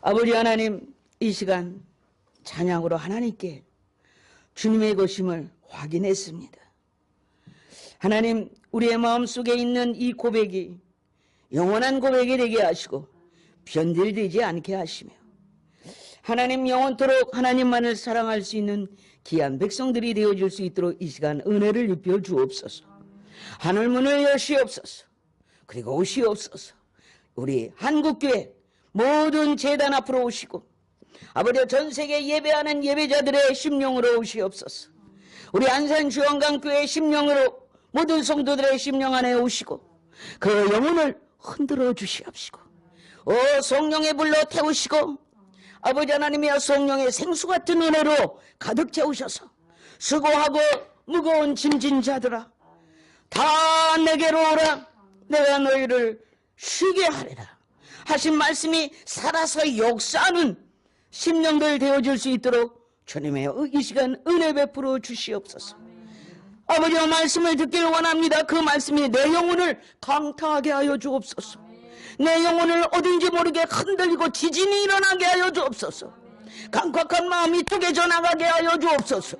아버지 하나님, 이 시간 찬양으로 하나님께 주님의 것임을 확인했습니다. 하나님, 우리의 마음속에 있는 이 고백이 영원한 고백이 되게 하시고 변질되지 않게 하시며, 하나님 영원토록 하나님만을 사랑할 수 있는 귀한 백성들이 되어줄 수 있도록 이 시간 은혜를 입혀 주옵소서. 하늘문을 여시옵소서. 그리고 오시옵소서. 우리 한국교회 모든 제단 앞으로 오시고, 아버지 전세계 예배하는 예배자들의 심령으로 오시옵소서. 우리 안산주원강교회 심령으로 모든 성도들의 심령 안에 오시고 그 영혼을 흔들어 주시옵시고, 성령의 불로 태우시고, 아버지 하나님이여 성령의 생수 같은 은혜로 가득 채우셔서 수고하고 무거운 짐진 자들아 다 내게로 오라, 내가 너희를 쉬게 하리라 하신 말씀이 살아서 역사하는 심령들 되어줄 수 있도록 주님의 이 시간 은혜 베풀어 주시옵소서. 아버지의 말씀을 듣길 원합니다. 그 말씀이 내 영혼을 강타하게 하여 주옵소서. 내 영혼을 어딘지 모르게 흔들리고 지진이 일어나게 하여 주옵소서. 강팍한 마음이 쪼개져 나가게 하여 주옵소서.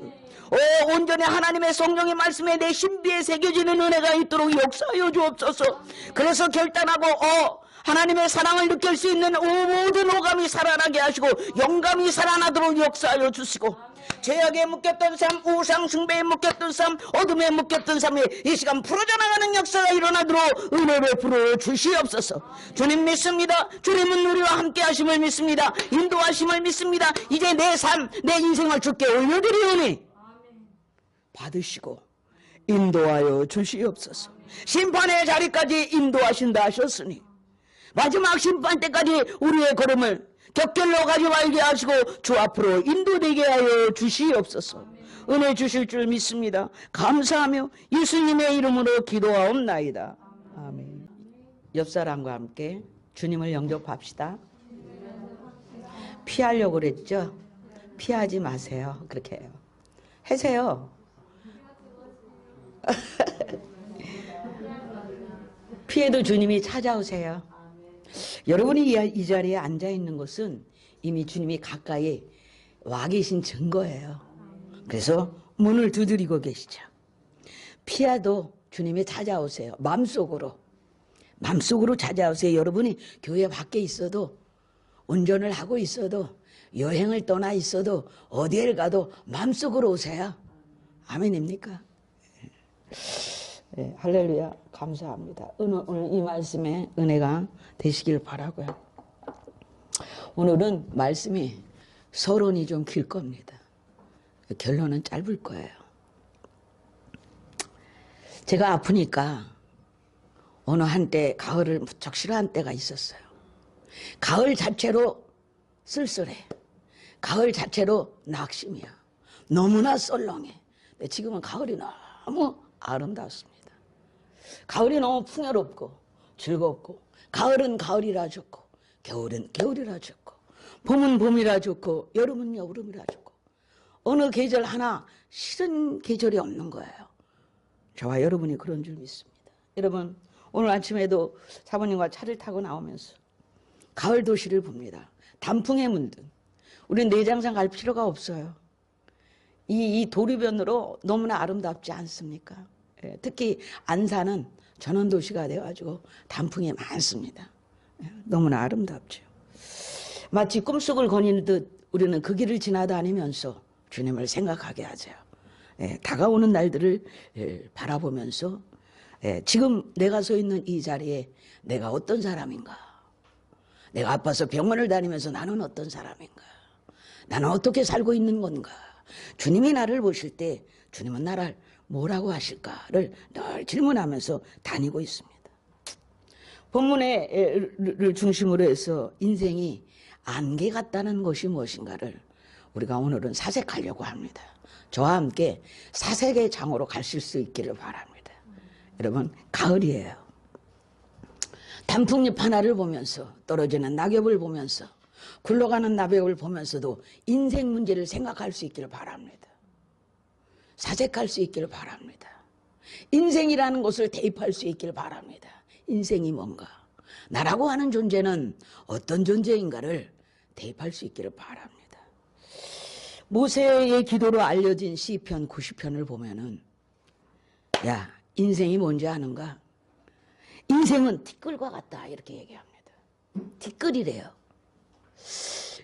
온전히 하나님의 성령의 말씀에 내 신비에 새겨지는 은혜가 있도록 역사하여 주옵소서. 그래서 결단하고 하나님의 사랑을 느낄 수 있는 모든 오감이 살아나게 하시고 영감이 살아나도록 역사하여 주시고, 죄악에 묶였던 삶, 우상 숭배에 묶였던 삶, 어둠에 묶였던 삶이 이 시간 풀어져 나가는 역사가 일어나도록 은혜를 베풀어 주시옵소서. 주님 믿습니다. 주님은 우리와 함께 하심을 믿습니다. 인도하심을 믿습니다. 이제 내 삶, 내 인생을 주께 올려드리오니 받으시고 인도하여 주시옵소서. 심판의 자리까지 인도하신다 하셨으니 마지막 심판 때까지 우리의 걸음을 격결로 가지 말게 하시고 주 앞으로 인도되게 하여 주시옵소서. 은혜 주실 줄 믿습니다. 감사하며 예수님의 이름으로 기도하옵나이다. 아멘. 옆사람과 함께 주님을 영접합시다. 피하려고 그랬죠? 피하지 마세요. 그렇게 해요. 하세요. 피해도 주님이 찾아오세요. 여러분이 이 자리에 앉아있는 것은 이미 주님이 가까이 와 계신 증거예요. 그래서 문을 두드리고 계시죠. 피하도 주님이 찾아오세요. 마음속으로 찾아오세요. 여러분이 교회 밖에 있어도, 운전을 하고 있어도, 여행을 떠나 있어도, 어디에 가도 마음속으로 오세요. 아멘입니까? 네, 할렐루야. 감사합니다. 오늘 이 말씀에 은혜가 되시길 바라고요. 오늘은 말씀이 서론이 좀 길 겁니다. 결론은 짧을 거예요. 제가 아프니까 어느 한때 가을을 무척 싫어한 때가 있었어요. 가을 자체로 쓸쓸해. 가을 자체로 낙심이야. 너무나 썰렁해. 근데 지금은 가을이 너무 아름답습니다. 가을이 너무 풍요롭고 즐겁고, 가을은 가을이라 좋고, 겨울은 겨울이라 좋고, 봄은 봄이라 좋고, 여름은 여름이라 좋고, 어느 계절 하나 싫은 계절이 없는 거예요. 저와 여러분이 그런 줄 믿습니다. 여러분, 오늘 아침에도 사모님과 차를 타고 나오면서 가을 도시를 봅니다. 단풍에 문든. 우리는 내장산 갈 필요가 없어요. 이 도리변으로 너무나 아름답지 않습니까? 특히 안산은 전원도시가 되어가지고 단풍이 많습니다. 너무나 아름답죠. 마치 꿈속을 거니듯 우리는 그 길을 지나다니면서 주님을 생각하게 하죠. 다가오는 날들을 바라보면서 지금 내가 서 있는 이 자리에 내가 어떤 사람인가, 내가 아파서 병원을 다니면서 나는 어떤 사람인가, 나는 어떻게 살고 있는 건가, 주님이 나를 보실 때 주님은 나를 뭐라고 하실까를 늘 질문하면서 다니고 있습니다. 본문을 중심으로 해서 인생이 안개 같다는 것이 무엇인가를 우리가 오늘은 사색하려고 합니다. 저와 함께 사색의 장으로 가실 수 있기를 바랍니다. 여러분, 가을이에요. 단풍잎 하나를 보면서, 떨어지는 낙엽을 보면서, 굴러가는 나비를 보면서도 인생 문제를 생각할 수 있기를 바랍니다. 사색할 수 있기를 바랍니다. 인생이라는 것을 대입할 수 있기를 바랍니다. 인생이 뭔가, 나라고 하는 존재는 어떤 존재인가를 대입할 수 있기를 바랍니다. 모세의 기도로 알려진 시편 90편을 보면은 야, 인생이 뭔지 아는가? 인생은 티끌과 같다 이렇게 얘기합니다. 티끌이래요.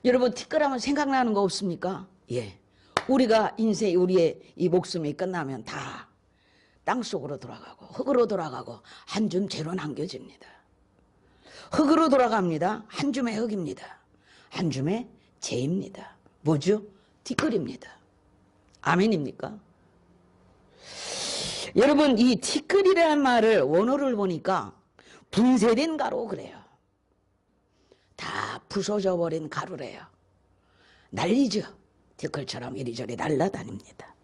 여러분 티끌하면 생각나는 거 없습니까? 예, 우리가 인생 우리의 이 목숨이 끝나면 다 땅속으로 돌아가고 흙으로 돌아가고 한 줌 재로 남겨집니다. 흙으로 돌아갑니다. 한 줌의 흙입니다. 한 줌의 재입니다. 뭐죠? 티끌입니다. 아멘입니까? 여러분 이 티끌이라는 말을 원어를 보니까 분쇄된 가루 그래요. 다 부서져 버린 가루래요. 난리죠. 티끌처럼 이리저리 날아다닙니다.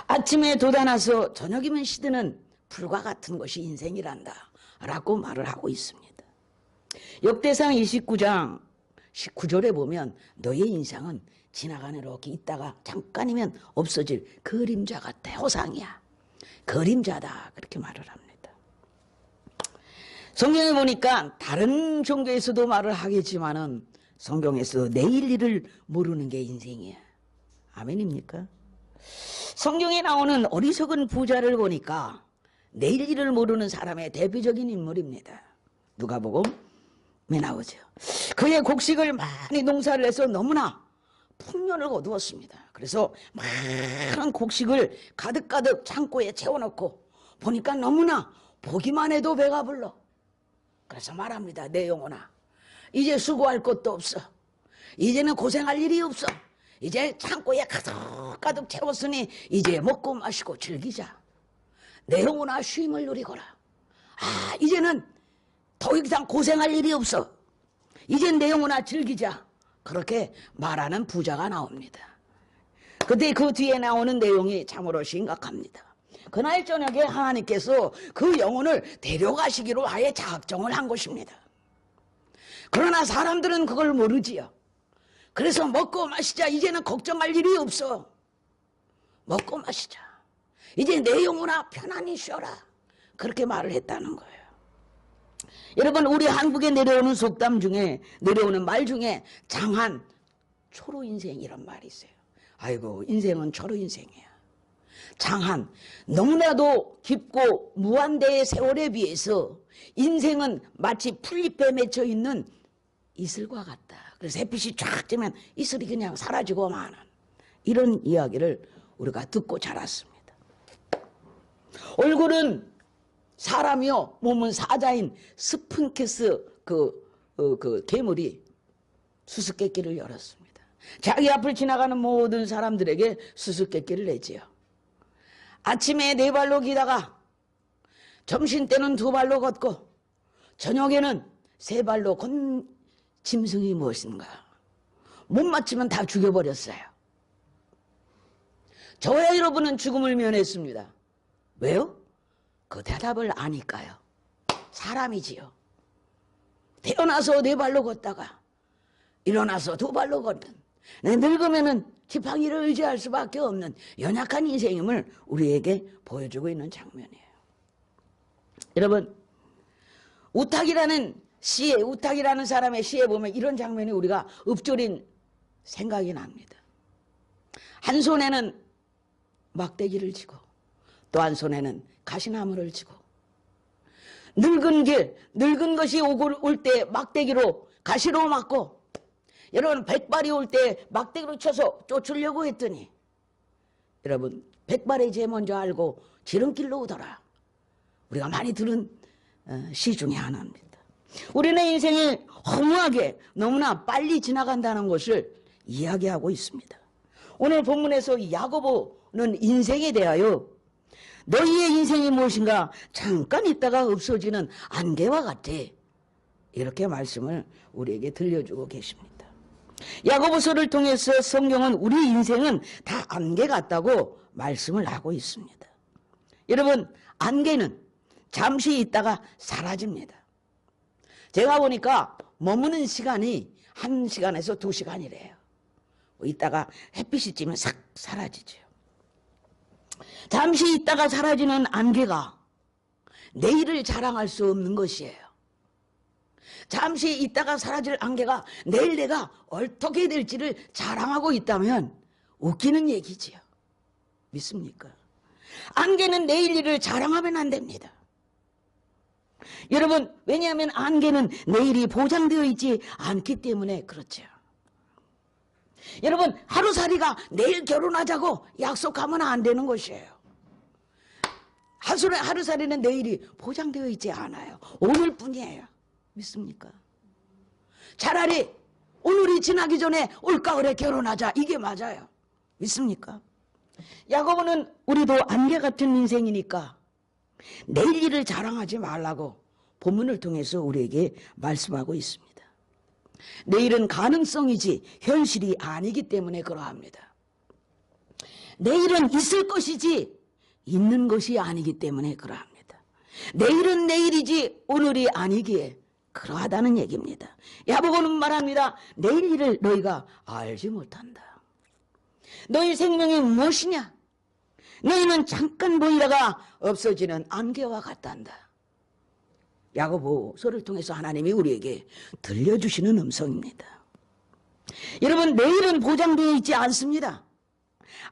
아침에 돋아나서 저녁이면 시드는 불과 같은 것이 인생이란다 라고 말을 하고 있습니다. 역대상 29장 19절에 보면 너의 인생은 지나가는 이렇게 있다가 잠깐이면 없어질 그림자 같아. 호상이야. 그림자다 그렇게 말을 합니다. 성경에 보니까 다른 종교에서도 말을 하겠지만은 성경에서 내일 일을 모르는 게 인생이야. 아멘입니까? 성경에 나오는 어리석은 부자를 보니까 내일 일을 모르는 사람의 대표적인 인물입니다. 누가복음에 나오죠. 그의 곡식을 많이 농사를 해서 너무나 풍년을 거두었습니다. 그래서 많은 곡식을 가득가득 창고에 채워놓고 보니까 너무나 보기만 해도 배가 불러. 그래서 말합니다. 내 영혼아, 이제 수고할 것도 없어. 이제는 고생할 일이 없어. 이제 창고에 가득가득 채웠으니 이제 먹고 마시고 즐기자. 내 영혼아 쉼을 누리거라. 아, 이제는 더 이상 고생할 일이 없어. 이젠 내 영혼아 즐기자. 그렇게 말하는 부자가 나옵니다. 그때 그 뒤에 나오는 내용이 참으로 심각합니다. 그날 저녁에 하나님께서 그 영혼을 데려가시기로 아예 작정을 한 것입니다. 그러나 사람들은 그걸 모르지요. 그래서 먹고 마시자. 이제는 걱정할 일이 없어. 먹고 마시자. 이제 내 영혼아 편안히 쉬어라. 그렇게 말을 했다는 거예요. 여러분 우리 한국에 내려오는 속담 중에 내려오는 말 중에 장한 초로 인생이란 말이 있어요. 아이고 인생은 초로 인생이야. 장한 너무나도 깊고 무한대의 세월에 비해서 인생은 마치 풀잎에 맺혀 있는 이슬과 같다. 그래서 햇빛이 쫙 쬐면 이슬이 그냥 사라지고 마는 이런 이야기를 우리가 듣고 자랐습니다. 얼굴은 사람이요 몸은 사자인 스핑크스 그 괴물이 수수께끼를 열었습니다. 자기 앞을 지나가는 모든 사람들에게 수수께끼를 내지요. 아침에 4발로 기다가 점심때는 2발로 걷고 저녁에는 3발로 건 짐승이 무엇인가. 못 맞추면 다 죽여버렸어요. 저와 여러분은 죽음을 면했습니다. 왜요? 그 대답을 아니까요. 사람이지요. 태어나서 4발로 걷다가 일어나서 2발로 걷는, 늙으면은 지팡이를 의지할 수밖에 없는 연약한 인생임을 우리에게 보여주고 있는 장면이에요. 여러분 우탁이라는 사람의 시에 보면 이런 장면이 우리가 읊조린 생각이 납니다. 한 손에는 막대기를 쥐고 또 한 손에는 가시나무를 쥐고 늙은 것이 올 때 막대기로 가시로 막고 여러분 백발이 올 때 막대기로 쳐서 쫓으려고 했더니 여러분 백발의 죄 먼저 알고 지름길로 오더라. 우리가 많이 들은 시 중에 하나입니다. 우리는 인생이 허무하게 너무나 빨리 지나간다는 것을 이야기하고 있습니다. 오늘 본문에서 야고보는 인생에 대하여 너희의 인생이 무엇인가 잠깐 있다가 없어지는 안개와 같아 이렇게 말씀을 우리에게 들려주고 계십니다. 야고보서를 통해서 성경은 우리 인생은 다 안개 같다고 말씀을 하고 있습니다. 여러분 안개는 잠시 있다가 사라집니다. 제가 보니까 머무는 시간이 1시간에서 2시간이래요. 있다가 햇빛이 찌면 싹 사라지죠. 잠시 있다가 사라지는 안개가 내일을 자랑할 수 없는 것이에요. 잠시 있다가 사라질 안개가 내일 내가 어떻게 될지를 자랑하고 있다면 웃기는 얘기지요. 믿습니까? 안개는 내일 일을 자랑하면 안 됩니다. 여러분, 왜냐하면 안개는 내일이 보장되어 있지 않기 때문에 그렇죠. 여러분, 하루살이가 내일 결혼하자고 약속하면 안 되는 것이에요. 하루살이는 내일이 보장되어 있지 않아요. 오늘뿐이에요. 믿습니까? 차라리 오늘이 지나기 전에 올가을에 결혼하자, 이게 맞아요. 믿습니까? 야고보는 우리도 안개 같은 인생이니까 내일 일을 자랑하지 말라고 본문을 통해서 우리에게 말씀하고 있습니다. 내일은 가능성이지 현실이 아니기 때문에 그러합니다. 내일은 있을 것이지 있는 것이 아니기 때문에 그러합니다. 내일은 내일이지 오늘이 아니기에 그러하다는 얘기입니다. 야고보는 말합니다. 내일 일을 너희가 알지 못한다. 너희 생명이 무엇이냐? 너희는 잠깐 보이다가 없어지는 안개와 같단다. 야고보서를 통해서 하나님이 우리에게 들려주시는 음성입니다. 여러분, 내일은 보장되어 있지 않습니다.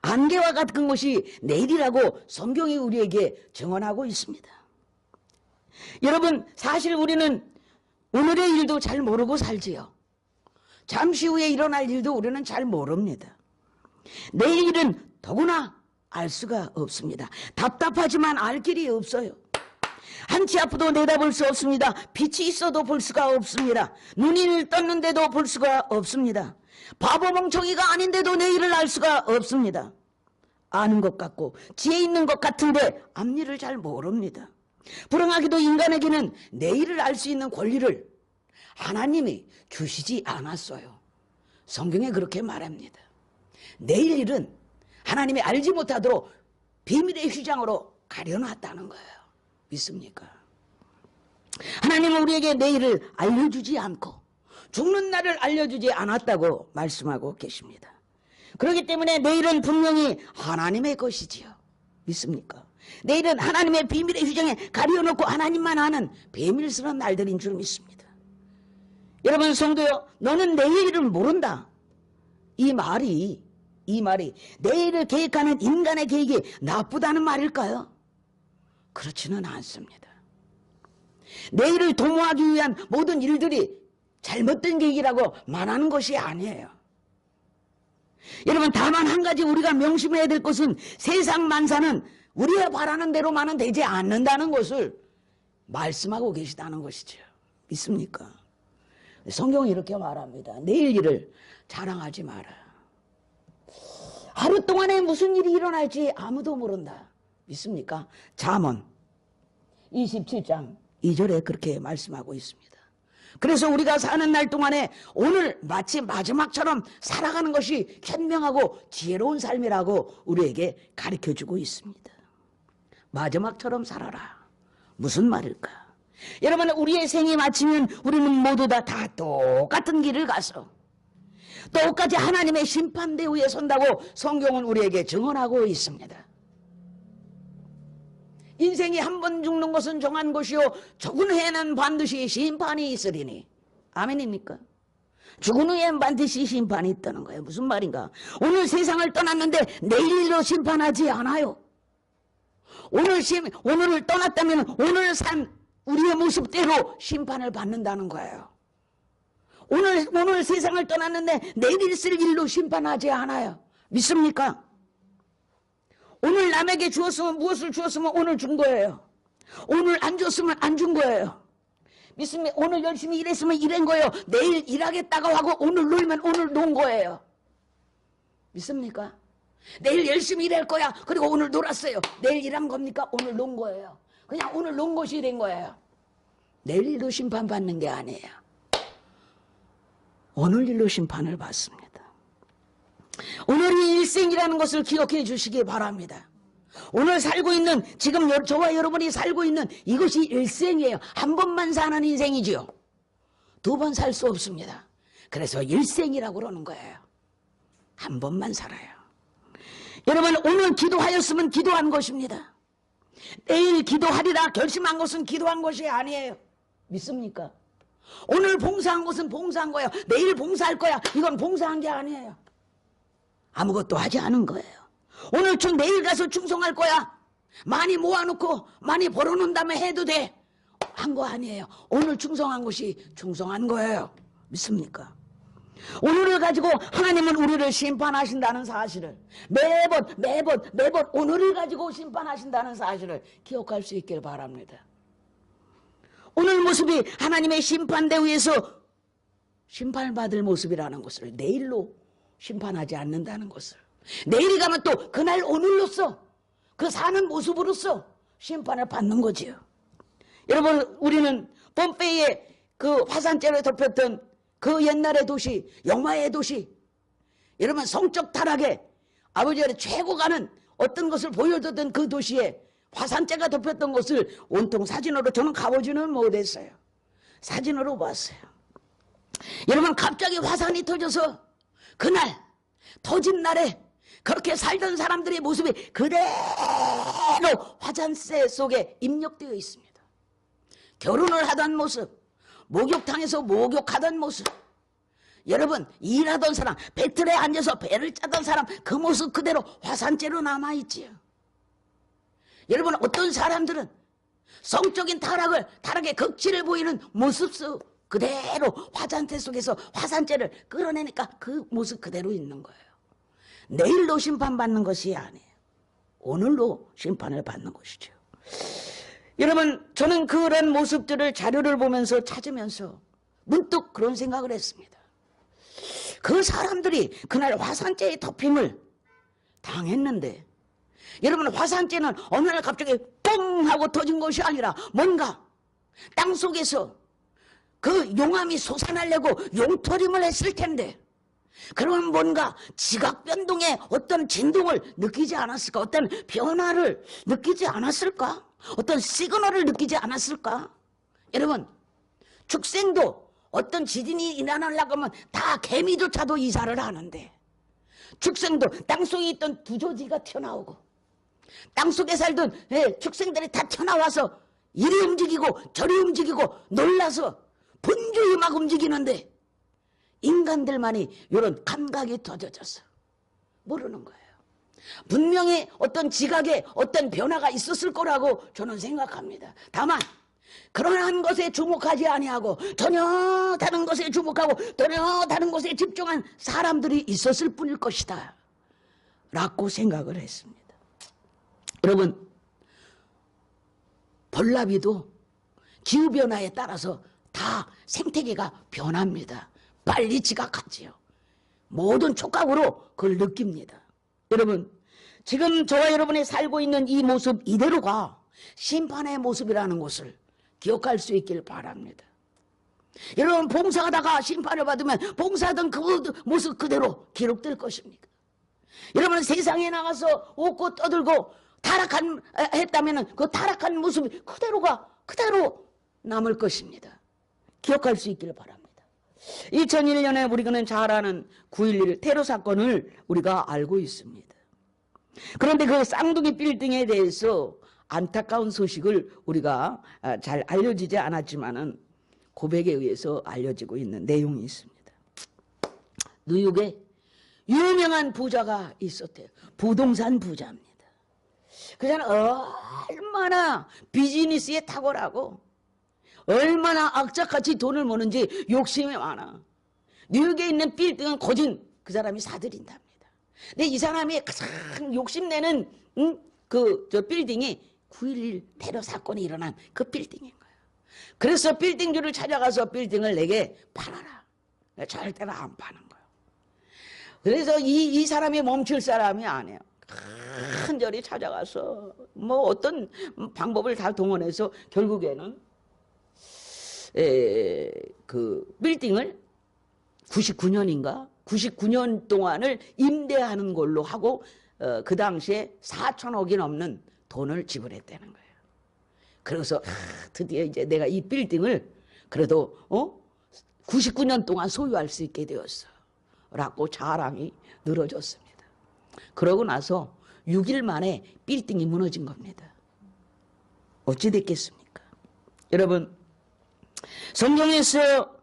안개와 같은 것이 내일이라고 성경이 우리에게 증언하고 있습니다. 여러분, 사실 우리는 오늘의 일도 잘 모르고 살지요. 잠시 후에 일어날 일도 우리는 잘 모릅니다. 내일 일은 더구나 알 수가 없습니다. 답답하지만 알 길이 없어요. 한치 앞도 내다볼 수 없습니다. 빛이 있어도 볼 수가 없습니다. 눈이 떴는데도 볼 수가 없습니다. 바보 멍청이가 아닌데도 내일을 알 수가 없습니다. 아는 것 같고 지혜 있는 것 같은데 앞일을 잘 모릅니다. 불행하게도 인간에게는 내일을 알 수 있는 권리를 하나님이 주시지 않았어요. 성경에 그렇게 말합니다. 내일 일은 하나님이 알지 못하도록 비밀의 휘장으로 가려놨다는 거예요. 믿습니까? 하나님은 우리에게 내일을 알려주지 않고 죽는 날을 알려주지 않았다고 말씀하고 계십니다. 그렇기 때문에 내일은 분명히 하나님의 것이지요. 믿습니까? 내일은 하나님의 비밀의 휘장에 가려놓고 하나님만 아는 비밀스러운 날들인 줄 믿습니다. 여러분 성도요, 너는 내일을 모른다. 이 말이 내일을 계획하는 인간의 계획이 나쁘다는 말일까요? 그렇지는 않습니다. 내일을 도모하기 위한 모든 일들이 잘못된 계획이라고 말하는 것이 아니에요. 여러분, 다만 한 가지 우리가 명심해야 될 것은 세상 만사는 우리가 바라는 대로만은 되지 않는다는 것을 말씀하고 계시다는 것이죠. 믿습니까? 성경이 이렇게 말합니다. 내일 일을 자랑하지 마라. 하루 동안에 무슨 일이 일어날지 아무도 모른다. 믿습니까? 잠언 27장 2절에 그렇게 말씀하고 있습니다. 그래서 우리가 사는 날 동안에 오늘 마치 마지막처럼 살아가는 것이 현명하고 지혜로운 삶이라고 우리에게 가르쳐주고 있습니다. 마지막처럼 살아라. 무슨 말일까? 여러분, 우리의 생이 마치면 우리는 모두 다 똑같은 길을 가서 똑같이 하나님의 심판대 위에 선다고 성경은 우리에게 증언하고 있습니다. 인생이 한 번 죽는 것은 정한 것이요 죽은 후에는 반드시 심판이 있으리니. 아멘입니까? 죽은 후에는 반드시 심판이 있다는 거예요. 무슨 말인가? 오늘 세상을 떠났는데 내일로 심판하지 않아요. 오늘을 떠났다면 오늘 산 우리의 모습대로 심판을 받는다는 거예요. 오늘 세상을 떠났는데 내일 있을 일로 심판하지 않아요. 믿습니까? 오늘 남에게 주었으면 무엇을 주었으면 오늘 준 거예요. 오늘 안 줬으면 안 준 거예요. 믿습니까? 오늘 열심히 일했으면 일한 거예요. 내일 일하겠다고 하고 오늘 놀면 오늘 논 거예요. 믿습니까? 내일 열심히 일할 거야. 그리고 오늘 놀았어요. 내일 일한 겁니까? 오늘 논 거예요. 그냥 오늘 논 것이 된 거예요. 내일 일로 심판받는 게 아니에요. 오늘 일로 심판을 받습니다. 오늘이 일생이라는 것을 기억해 주시기 바랍니다. 오늘 살고 있는, 지금 저와 여러분이 살고 있는 이것이 일생이에요. 한 번만 사는 인생이지요. 두 번 살 수 없습니다. 그래서 일생이라고 그러는 거예요. 한 번만 살아요. 여러분, 오늘 기도하였으면 기도한 것입니다. 내일 기도하리라 결심한 것은 기도한 것이 아니에요. 믿습니까? 오늘 봉사한 것은 봉사한 거예요. 내일 봉사할 거야. 이건 봉사한 게 아니에요. 아무것도 하지 않은 거예요. 오늘 내일 가서 충성할 거야. 많이 모아놓고 많이 벌어놓은 다음에 해도 돼. 한 거 아니에요. 오늘 충성한 것이 충성한 거예요. 믿습니까? 오늘을 가지고 하나님은 우리를 심판하신다는 사실을 매번 오늘을 가지고 심판하신다는 사실을 기억할 수 있길 바랍니다. 오늘 모습이 하나님의 심판대 위에서 심판을 받을 모습이라는 것을, 내일로 심판하지 않는다는 것을, 내일이 가면 또 그날 오늘로서 그 사는 모습으로서 심판을 받는 거지요. 여러분, 우리는 폼페이의 그 화산재로 덮였던 그 옛날의 도시, 영화의 도시, 여러분 성적 타락에 아버지가 최고 가는 어떤 것을 보여줬던 그 도시에 화산재가 덮였던 것을 온통 사진으로, 저는 가보지는 못했어요. 사진으로 봤어요. 여러분, 갑자기 화산이 터져서 그날 터진 날에 그렇게 살던 사람들의 모습이 그대로 화산재 속에 입력되어 있습니다. 결혼을 하던 모습, 목욕탕에서 목욕하던 모습, 여러분 일하던 사람, 배틀에 앉아서 배를 짜던 사람, 그 모습 그대로 화산재로 남아있지요. 여러분, 어떤 사람들은 성적인 타락의 극치를 보이는 모습 속 그대로 화산재 속에서 화산재를 끌어내니까 그 모습 그대로 있는 거예요. 내일로 심판받는 것이 아니에요. 오늘로 심판을 받는 것이죠. 여러분, 저는 그런 모습들을 자료를 보면서 찾으면서 문득 그런 생각을 했습니다. 그 사람들이 그날 화산재의 덮임을 당했는데, 여러분, 화산재는 어느 날 갑자기 뻥 하고 터진 것이 아니라 뭔가 땅속에서 그 용암이 솟아나려고 용터림을 했을 텐데, 그러면 뭔가 지각 변동의 어떤 진동을 느끼지 않았을까? 어떤 변화를 느끼지 않았을까? 어떤 시그널을 느끼지 않았을까? 여러분, 축생도 어떤 지진이 일어나려고 하면 다 개미조차도 이사를 하는데, 축생도 땅속에 있던 두조지가 튀어나오고 땅속에 살던 축생들이 다 튀어나와서 이리 움직이고 저리 움직이고 놀라서 분주히 막 움직이는데, 인간들만이 이런 감각이 더뎌져서 모르는 거예요. 분명히 어떤 지각에 어떤 변화가 있었을 거라고 저는 생각합니다. 다만 그러한 것에 주목하지 아니하고 전혀 다른 것에 주목하고 전혀 다른 것에 집중한 사람들이 있었을 뿐일 것이다 라고 생각을 했습니다. 여러분, 벌나비도 기후변화에 따라서 다 생태계가 변합니다. 빨리 지각하지요. 모든 촉각으로 그걸 느낍니다. 여러분, 지금 저와 여러분이 살고 있는 이 모습 이대로가 심판의 모습이라는 것을 기억할 수 있길 바랍니다. 여러분, 봉사하다가 심판을 받으면 봉사하던 그 모습 그대로 기록될 것입니까? 여러분, 세상에 나가서 웃고 떠들고 했다면 그 타락한 모습이 그대로 남을 것입니다. 기억할 수 있기를 바랍니다. 2001년에 우리가 잘 아는 9.11 테러 사건을 우리가 알고 있습니다. 그런데 그 쌍둥이 빌딩에 대해서 안타까운 소식을 우리가 잘 알려지지 않았지만은 고백에 의해서 알려지고 있는 내용이 있습니다. 뉴욕에 유명한 부자가 있었대요. 부동산 부자입니다. 그 사람은 얼마나 비즈니스에 탁월하고 얼마나 악착같이 돈을 버는지 욕심이 많아. 뉴욕에 있는 빌딩은 거진 그 사람이 사들인답니다. 근데 이 사람이 가장 욕심내는 저 빌딩이 9.11 테러 사건이 일어난 그 빌딩인 거예요. 그래서 빌딩주를 찾아가서 빌딩을 내게 팔아라. 절대로 안 파는 거예요. 그래서 이 사람이 멈출 사람이 아니에요. 간절히 찾아가서 뭐 어떤 방법을 다 동원해서 결국에는 그 빌딩을 99년 동안을 임대하는 걸로 하고 그 당시에 4천억이 넘는 돈을 지불했다는 거예요. 그래서 드디어 이제 내가 이 빌딩을 그래도 99년 동안 소유할 수 있게 되었어 라고 자랑이 늘어졌습니다. 그러고 나서 6일 만에 빌딩이 무너진 겁니다. 어찌 됐겠습니까? 여러분, 성경에서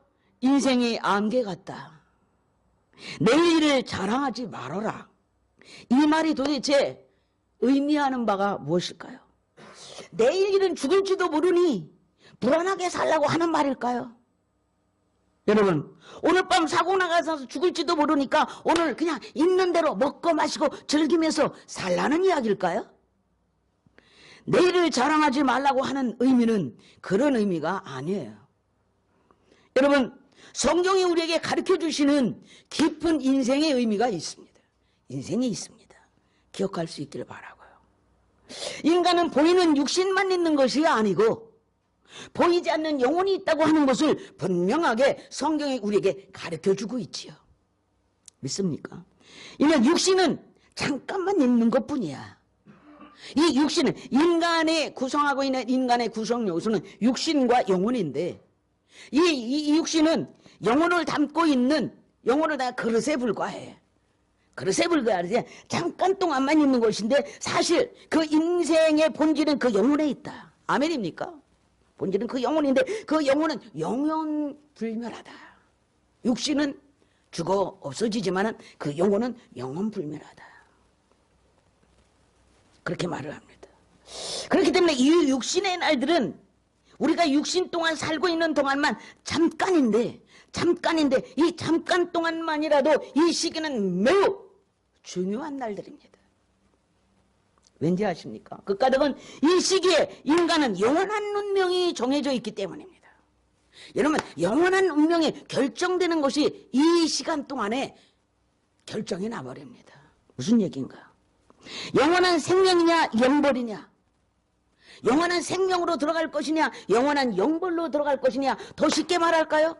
인생이 안개 같다, 내일을 자랑하지 말아라, 이 말이 도대체 의미하는 바가 무엇일까요? 내일은 죽을지도 모르니 불안하게 살라고 하는 말일까요? 여러분, 오늘 밤 사고 나가서 죽을지도 모르니까 오늘 그냥 있는 대로 먹고 마시고 즐기면서 살라는 이야기일까요? 내일을 자랑하지 말라고 하는 의미는 그런 의미가 아니에요. 여러분, 성경이 우리에게 가르쳐 주시는 깊은 인생의 의미가 있습니다. 인생이 있습니다. 기억할 수 있기를 바라고요. 인간은 보이는 육신만 있는 것이 아니고 보이지 않는 영혼이 있다고 하는 것을 분명하게 성경이 우리에게 가르쳐주고 있지요. 믿습니까? 이는 육신은 잠깐만 있는 것뿐이야. 이 육신은 인간의 구성하고 있는 인간의 구성 요소는 육신과 영혼인데 이 육신은 영혼을 담고 있는 영혼을 다 그릇에 불과해. 그릇에 불과하지 잠깐 동안만 있는 것인데 사실 그 인생의 본질은 그 영혼에 있다. 아멘입니까? 본질은 그 영혼인데 그 영혼은 영원불멸하다. 육신은 죽어 없어지지만 그 영혼은 영원불멸하다. 그렇게 말을 합니다. 그렇기 때문에 이 육신의 날들은 우리가 육신 동안 살고 있는 동안만 잠깐인데 이 잠깐 동안만이라도 이 시기는 매우 중요한 날들입니다. 왠지 아십니까? 그 까닭은 이 시기에 인간은 영원한 운명이 정해져 있기 때문입니다. 여러분, 영원한 운명이 결정되는 것이 이 시간 동안에 결정이 나버립니다. 무슨 얘기인가? 영원한 생명이냐 영벌이냐, 영원한 생명으로 들어갈 것이냐 영원한 영벌로 들어갈 것이냐, 더 쉽게 말할까요?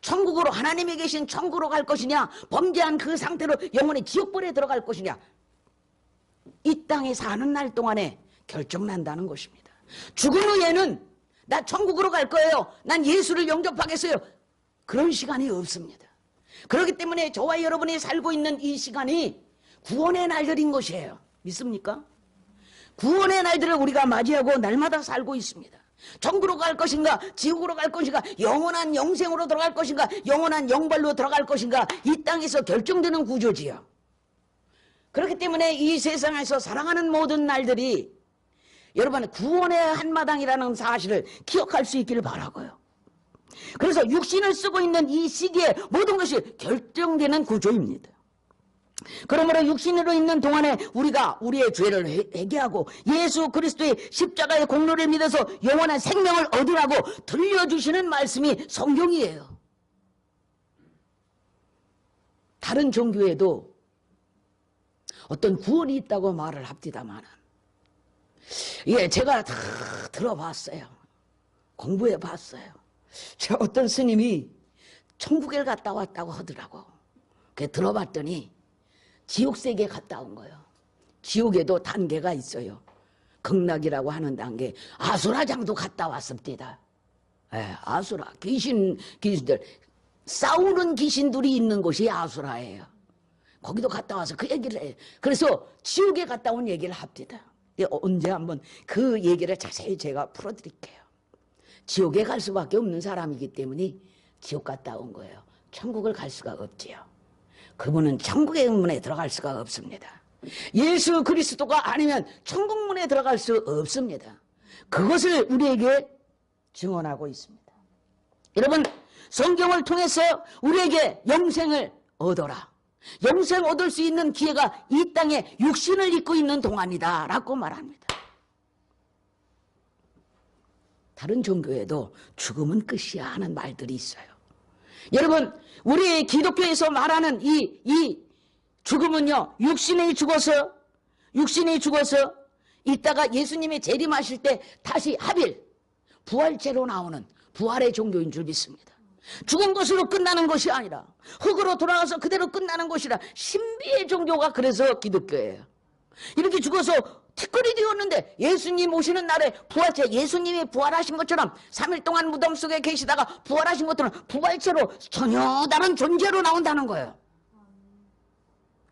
천국으로, 하나님이 계신 천국으로 갈 것이냐, 범죄한 그 상태로 영원히 지옥벌에 들어갈 것이냐, 이 땅에 사는 날 동안에 결정난다는 것입니다. 죽은 후에는 나 천국으로 갈 거예요, 난 예수를 영접하겠어요, 그런 시간이 없습니다. 그렇기 때문에 저와 여러분이 살고 있는 이 시간이 구원의 날들인 것이에요. 믿습니까? 구원의 날들을 우리가 맞이하고 날마다 살고 있습니다. 천국으로 갈 것인가 지옥으로 갈 것인가, 영원한 영생으로 들어갈 것인가 영원한 영벌로 들어갈 것인가, 이 땅에서 결정되는 구조지요. 그렇기 때문에 이 세상에서 살아가는 모든 날들이 여러분 구원의 한마당이라는 사실을 기억할 수 있기를 바라고요. 그래서 육신을 쓰고 있는 이 시기에 모든 것이 결정되는 구조입니다. 그러므로 육신으로 있는 동안에 우리가 우리의 죄를 회개하고 예수 그리스도의 십자가의 공로를 믿어서 영원한 생명을 얻으라고 들려주시는 말씀이 성경이에요. 다른 종교에도 어떤 구원이 있다고 말을 합디다마는, 예, 제가 다 들어봤어요. 공부해 봤어요. 저 어떤 스님이 천국에 갔다 왔다고 하더라고. 그게 들어봤더니 지옥세계에 갔다 온 거예요. 지옥에도 단계가 있어요. 극락이라고 하는 단계. 아수라장도 갔다 왔습니다. 예, 아수라 귀신들, 싸우는 귀신들이 있는 곳이 아수라예요. 거기도 갔다 와서 그 얘기를 해요. 그래서 지옥에 갔다 온 얘기를 합니다. 언제 한번 그 얘기를 자세히 제가 풀어드릴게요. 지옥에 갈 수밖에 없는 사람이기 때문에 지옥 갔다 온 거예요. 천국을 갈 수가 없지요. 그분은 천국의 문에 들어갈 수가 없습니다. 예수 그리스도가 아니면 천국 문에 들어갈 수 없습니다. 그것을 우리에게 증언하고 있습니다. 여러분, 성경을 통해서 우리에게 영생을 얻어라, 영생 얻을 수 있는 기회가 이 땅에 육신을 입고 있는 동안이다 라고 말합니다. 다른 종교에도 죽음은 끝이야 하는 말들이 있어요. 여러분, 우리 기독교에서 말하는 이 죽음은요, 육신이 죽어서 이따가 예수님이 재림하실 때 다시 합일 부활체로 나오는 부활의 종교인 줄 믿습니다. 죽은 것으로 끝나는 것이 아니라 흙으로 돌아가서 그대로 끝나는 것이라 신비의 종교가 그래서 기독교예요. 이렇게 죽어서 티끌이 되었는데 예수님 오시는 날에 부활체, 예수님이 부활하신 것처럼 3일 동안 무덤 속에 계시다가 부활하신 것처럼 부활체로 전혀 다른 존재로 나온다는 거예요.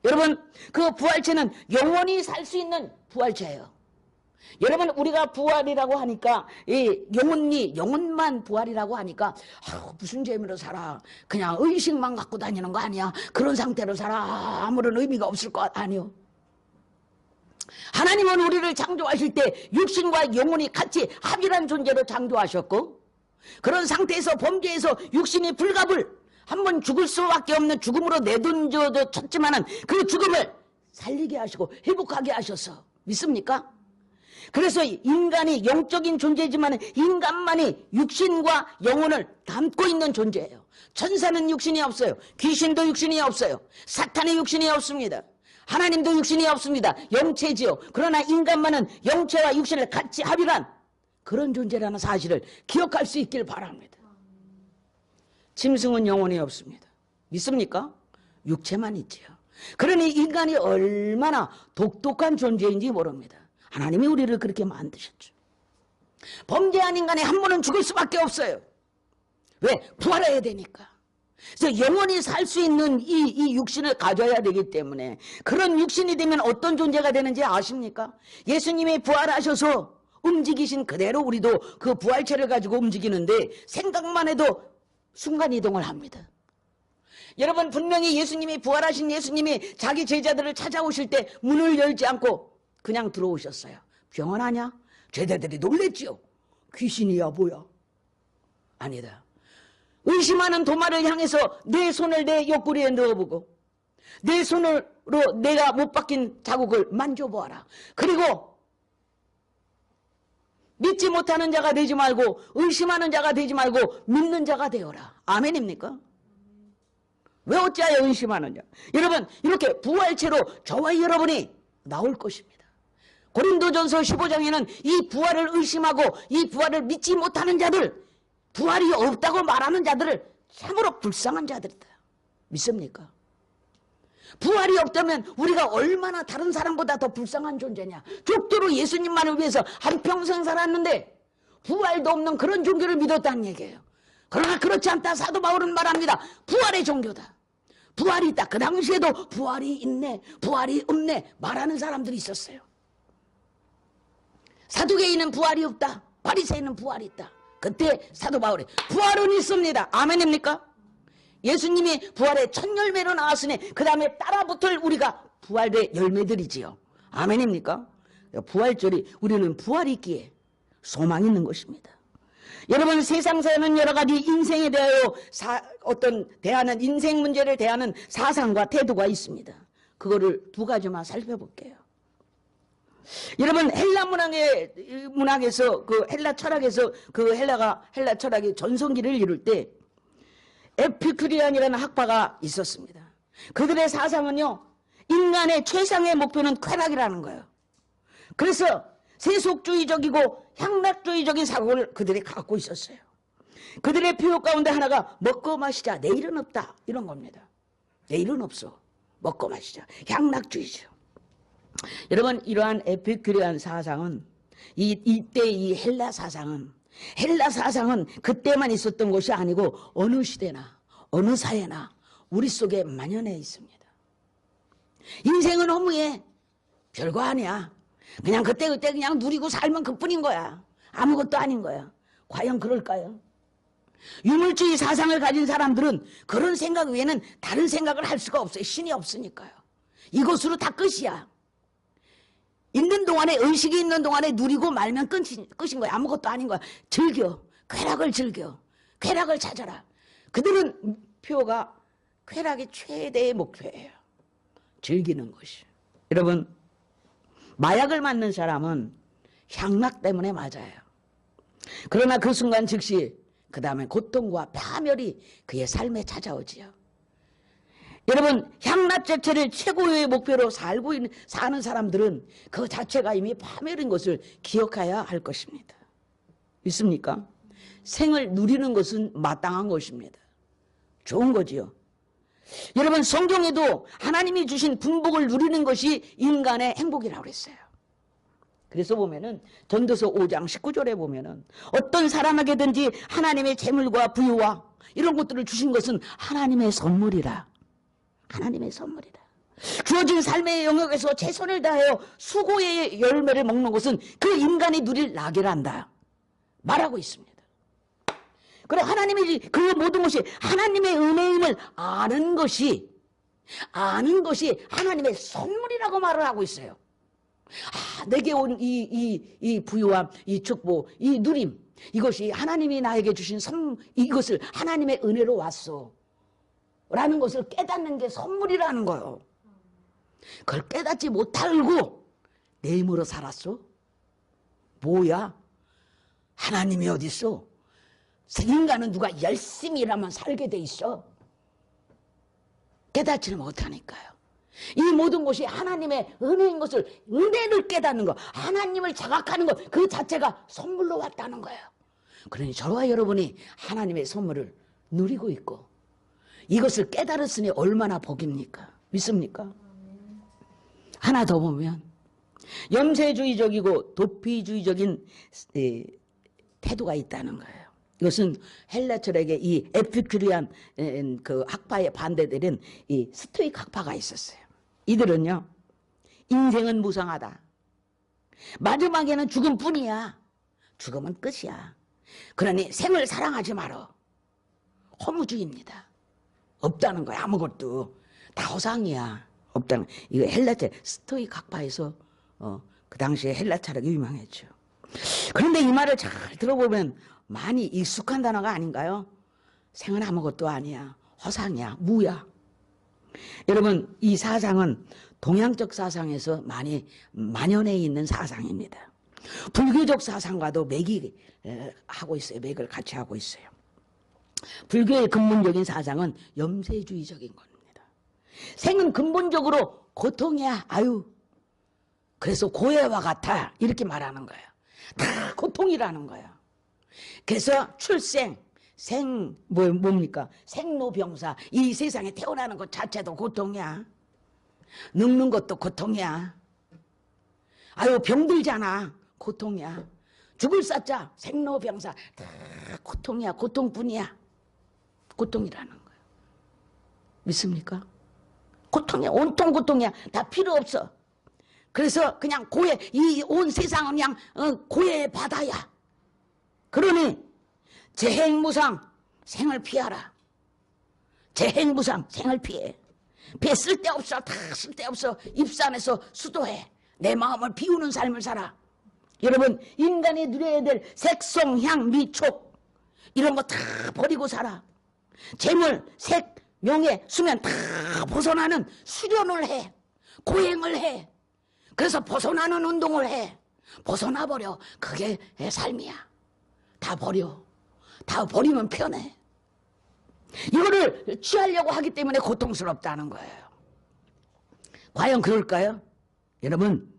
여러분, 그 부활체는 영원히 살 수 있는 부활체예요. 여러분, 우리가 부활이라고 하니까, 영혼만 부활이라고 하니까, 무슨 재미로 살아? 그냥 의식만 갖고 다니는 거 아니야? 그런 상태로 살아. 아무런 의미가 없을 것 아니요. 하나님은 우리를 창조하실 때 육신과 영혼이 같이 합일한 존재로 창조하셨고, 그런 상태에서 범죄에서 육신이 불갑을 한번 죽을 수밖에 없는 죽음으로 내던져졌지만은 그 죽음을 살리게 하시고 회복하게 하셔서 믿습니까? 그래서 인간이 영적인 존재지만 인간만이 육신과 영혼을 담고 있는 존재예요. 천사는 육신이 없어요. 귀신도 육신이 없어요. 사탄의 육신이 없습니다. 하나님도 육신이 없습니다. 영체지요. 그러나 인간만은 영체와 육신을 같이 합일한 그런 존재라는 사실을 기억할 수 있길 바랍니다. 짐승은 영혼이 없습니다. 믿습니까? 육체만 있지요. 그러니 인간이 얼마나 독특한 존재인지 모릅니다. 하나님이 우리를 그렇게 만드셨죠. 범죄한 인간이 한 번은 죽을 수밖에 없어요. 왜? 부활해야 되니까. 그래서 영원히 살 수 있는 이 육신을 가져야 되기 때문에, 그런 육신이 되면 어떤 존재가 되는지 아십니까? 예수님이 부활하셔서 움직이신 그대로 우리도 그 부활체를 가지고 움직이는데, 생각만 해도 순간이동을 합니다. 여러분, 분명히 예수님이, 부활하신 예수님이 자기 제자들을 찾아오실 때 문을 열지 않고 그냥 들어오셨어요. 병원하냐? 제자들이 놀랬지요. 귀신이야 뭐야? 아니다. 의심하는 도마를 향해서 내 손을 내 옆구리에 넣어보고 내 손으로 내가 못 박힌 자국을 만져보아라. 그리고 믿지 못하는 자가 되지 말고 의심하는 자가 되지 말고 믿는 자가 되어라. 아멘입니까? 왜 어찌하여 의심하느냐? 여러분, 이렇게 부활체로 저와 여러분이 나올 것입니다. 고린도전서 15장에는 이 부활을 의심하고 이 부활을 믿지 못하는 자들, 부활이 없다고 말하는 자들을 참으로 불쌍한 자들이다. 믿습니까? 부활이 없다면 우리가 얼마나 다른 사람보다 더 불쌍한 존재냐. 죽도록 예수님만을 위해서 한평생 살았는데 부활도 없는 그런 종교를 믿었다는 얘기예요. 그러나 그렇지 않다. 사도 바울은 말합니다. 부활의 종교다. 부활이 있다. 그 당시에도 부활이 있네, 부활이 없네 말하는 사람들이 있었어요. 사두개인은 부활이 없다. 바리새인은 부활이 있다. 그때 사도 바울이 부활은 있습니다. 아멘입니까? 예수님이 부활의 첫 열매로 나왔으니 그 다음에 따라붙을 우리가 부활의 열매들이지요. 아멘입니까? 부활절이, 우리는 부활이 있기에 소망이 있는 것입니다. 여러분, 세상사는 여러 가지 인생에 대하여 대하는 인생 문제를 대하는 사상과 태도가 있습니다. 그거를 두 가지만 살펴볼게요. 여러분, 헬라 문학에서 그 헬라 철학에서 그 헬라 철학이 전성기를 이룰 때 에피큐리안이라는 학파가 있었습니다. 그들의 사상은요, 인간의 최상의 목표는 쾌락이라는 거예요. 그래서 세속주의적이고 향락주의적인 사고를 그들이 갖고 있었어요. 그들의 표현 가운데 하나가 먹고 마시자, 내일은 없다, 이런 겁니다. 내일은 없어, 먹고 마시자. 향락주의죠. 여러분, 이러한 에피큐리안 사상은 이때 이 헬라 사상은 그때만 있었던 것이 아니고 어느 시대나 어느 사회나 우리 속에 만연해 있습니다. 인생은 허무해. 별거 아니야. 그냥 그때 그냥 누리고 살면 그뿐인 거야. 아무것도 아닌 거야. 과연 그럴까요? 유물주의 사상을 가진 사람들은 그런 생각 외에는 다른 생각을 할 수가 없어요. 신이 없으니까요. 이것으로 다 끝이야. 있는 동안에, 의식이 있는 동안에 누리고 말면 끝인 거야. 아무것도 아닌 거야. 즐겨. 쾌락을 즐겨. 쾌락을 찾아라. 그들은 표가 쾌락이 최대의 목표예요. 즐기는 것이. 여러분, 마약을 맞는 사람은 향락 때문에 맞아요. 그러나 그 순간 즉시 그 다음에 고통과 파멸이 그의 삶에 찾아오지요. 여러분, 향락 자체를 최고의 목표로 사는 사람들은 그 자체가 이미 파멸인 것을 기억해야 할 것입니다. 믿습니까? 생을 누리는 것은 마땅한 것입니다. 좋은 거지요. 여러분, 성경에도 하나님이 주신 분복을 누리는 것이 인간의 행복이라고 그랬어요. 그래서 보면은 전도서 5장 19절에 보면은 어떤 사람에게든지 하나님의 재물과 부유와 이런 것들을 주신 것은 하나님의 선물이라. 하나님의 선물이라. 주어진 삶의 영역에서 최선을 다하여 수고의 열매를 먹는 것은 그 인간이 누릴 낙이란다 말하고 있습니다. 그래, 하나님이 그 모든 것이 하나님의 은혜임을 아는 것이 하나님의 선물이라고 말을 하고 있어요. 내게 온 이 부유함, 이 축복, 이 누림, 이것이 하나님이 나에게 주신 이것을 하나님의 은혜로 왔어 라는 것을 깨닫는 게 선물이라는 거예요. 그걸 깨닫지 못하고 내 힘으로 살았어? 뭐야? 하나님이 어디 있어? 인간은 누가 열심히 일하면 살게 돼 있어? 깨닫지는 못하니까요. 이 모든 것이 하나님의 은혜인 것을, 은혜를 깨닫는 것, 하나님을 자각하는 것, 그 자체가 선물로 왔다는 거예요. 그러니 저와 여러분이 하나님의 선물을 누리고 있고 이것을 깨달았으니 얼마나 복입니까? 믿습니까? 하나 더 보면 염세주의적이고 도피주의적인 태도가 있다는 거예요. 이것은 헬라 철학의 이 에피큐리안 그 학파에 반대되는 이 스토익 학파가 있었어요. 이들은요, 인생은 무상하다. 마지막에는 죽음뿐이야. 죽음은 끝이야. 그러니 생을 사랑하지 말어. 허무주의입니다. 없다는 거야. 아무것도 다 허상이야. 없다는. 이거 헬라 철학 스토익 학파에서 그 당시에 헬라 철학이 유명했죠. 그런데 이 말을 잘 들어보면 많이 익숙한 단어가 아닌가요? 생은 아무것도 아니야. 허상이야. 무야. 여러분, 이 사상은 동양적 사상에서 많이 만연해 있는 사상입니다. 불교적 사상과도 맥이 하고 있어요. 맥을 같이 하고 있어요. 불교의 근본적인 사상은 염세주의적인 겁니다. 생은 근본적으로 고통이야. 아유, 그래서 고해와 같아. 이렇게 말하는 거예요. 다 고통이라는 거예요. 그래서 출생, 뭡니까? 생로병사, 이 세상에 태어나는 것 자체도 고통이야. 늙는 것도 고통이야. 아유, 병들잖아. 고통이야. 죽을 사자, 생로병사, 다 고통이야. 고통뿐이야. 고통이라는 거예요. 믿습니까? 고통이야. 온통 고통이야. 다 필요 없어. 그래서 그냥 고해, 이 온 세상은 그냥 고해의 바다야. 그러니 재행무상, 생을 피하라. 재행무상, 생을 피해. 쓸데없어. 다 쓸데없어. 입산해서 수도해. 내 마음을 비우는 삶을 살아. 여러분, 인간이 누려야 될 색성, 향, 미, 촉 이런 거 다 버리고 살아. 재물, 색, 명예, 수면 다 벗어나는 수련을 해. 고행을 해. 그래서 벗어나는 운동을 해. 벗어나버려. 그게 삶이야. 다 버려. 다 버리면 편해. 이거를 취하려고 하기 때문에 고통스럽다는 거예요. 과연 그럴까요? 여러분,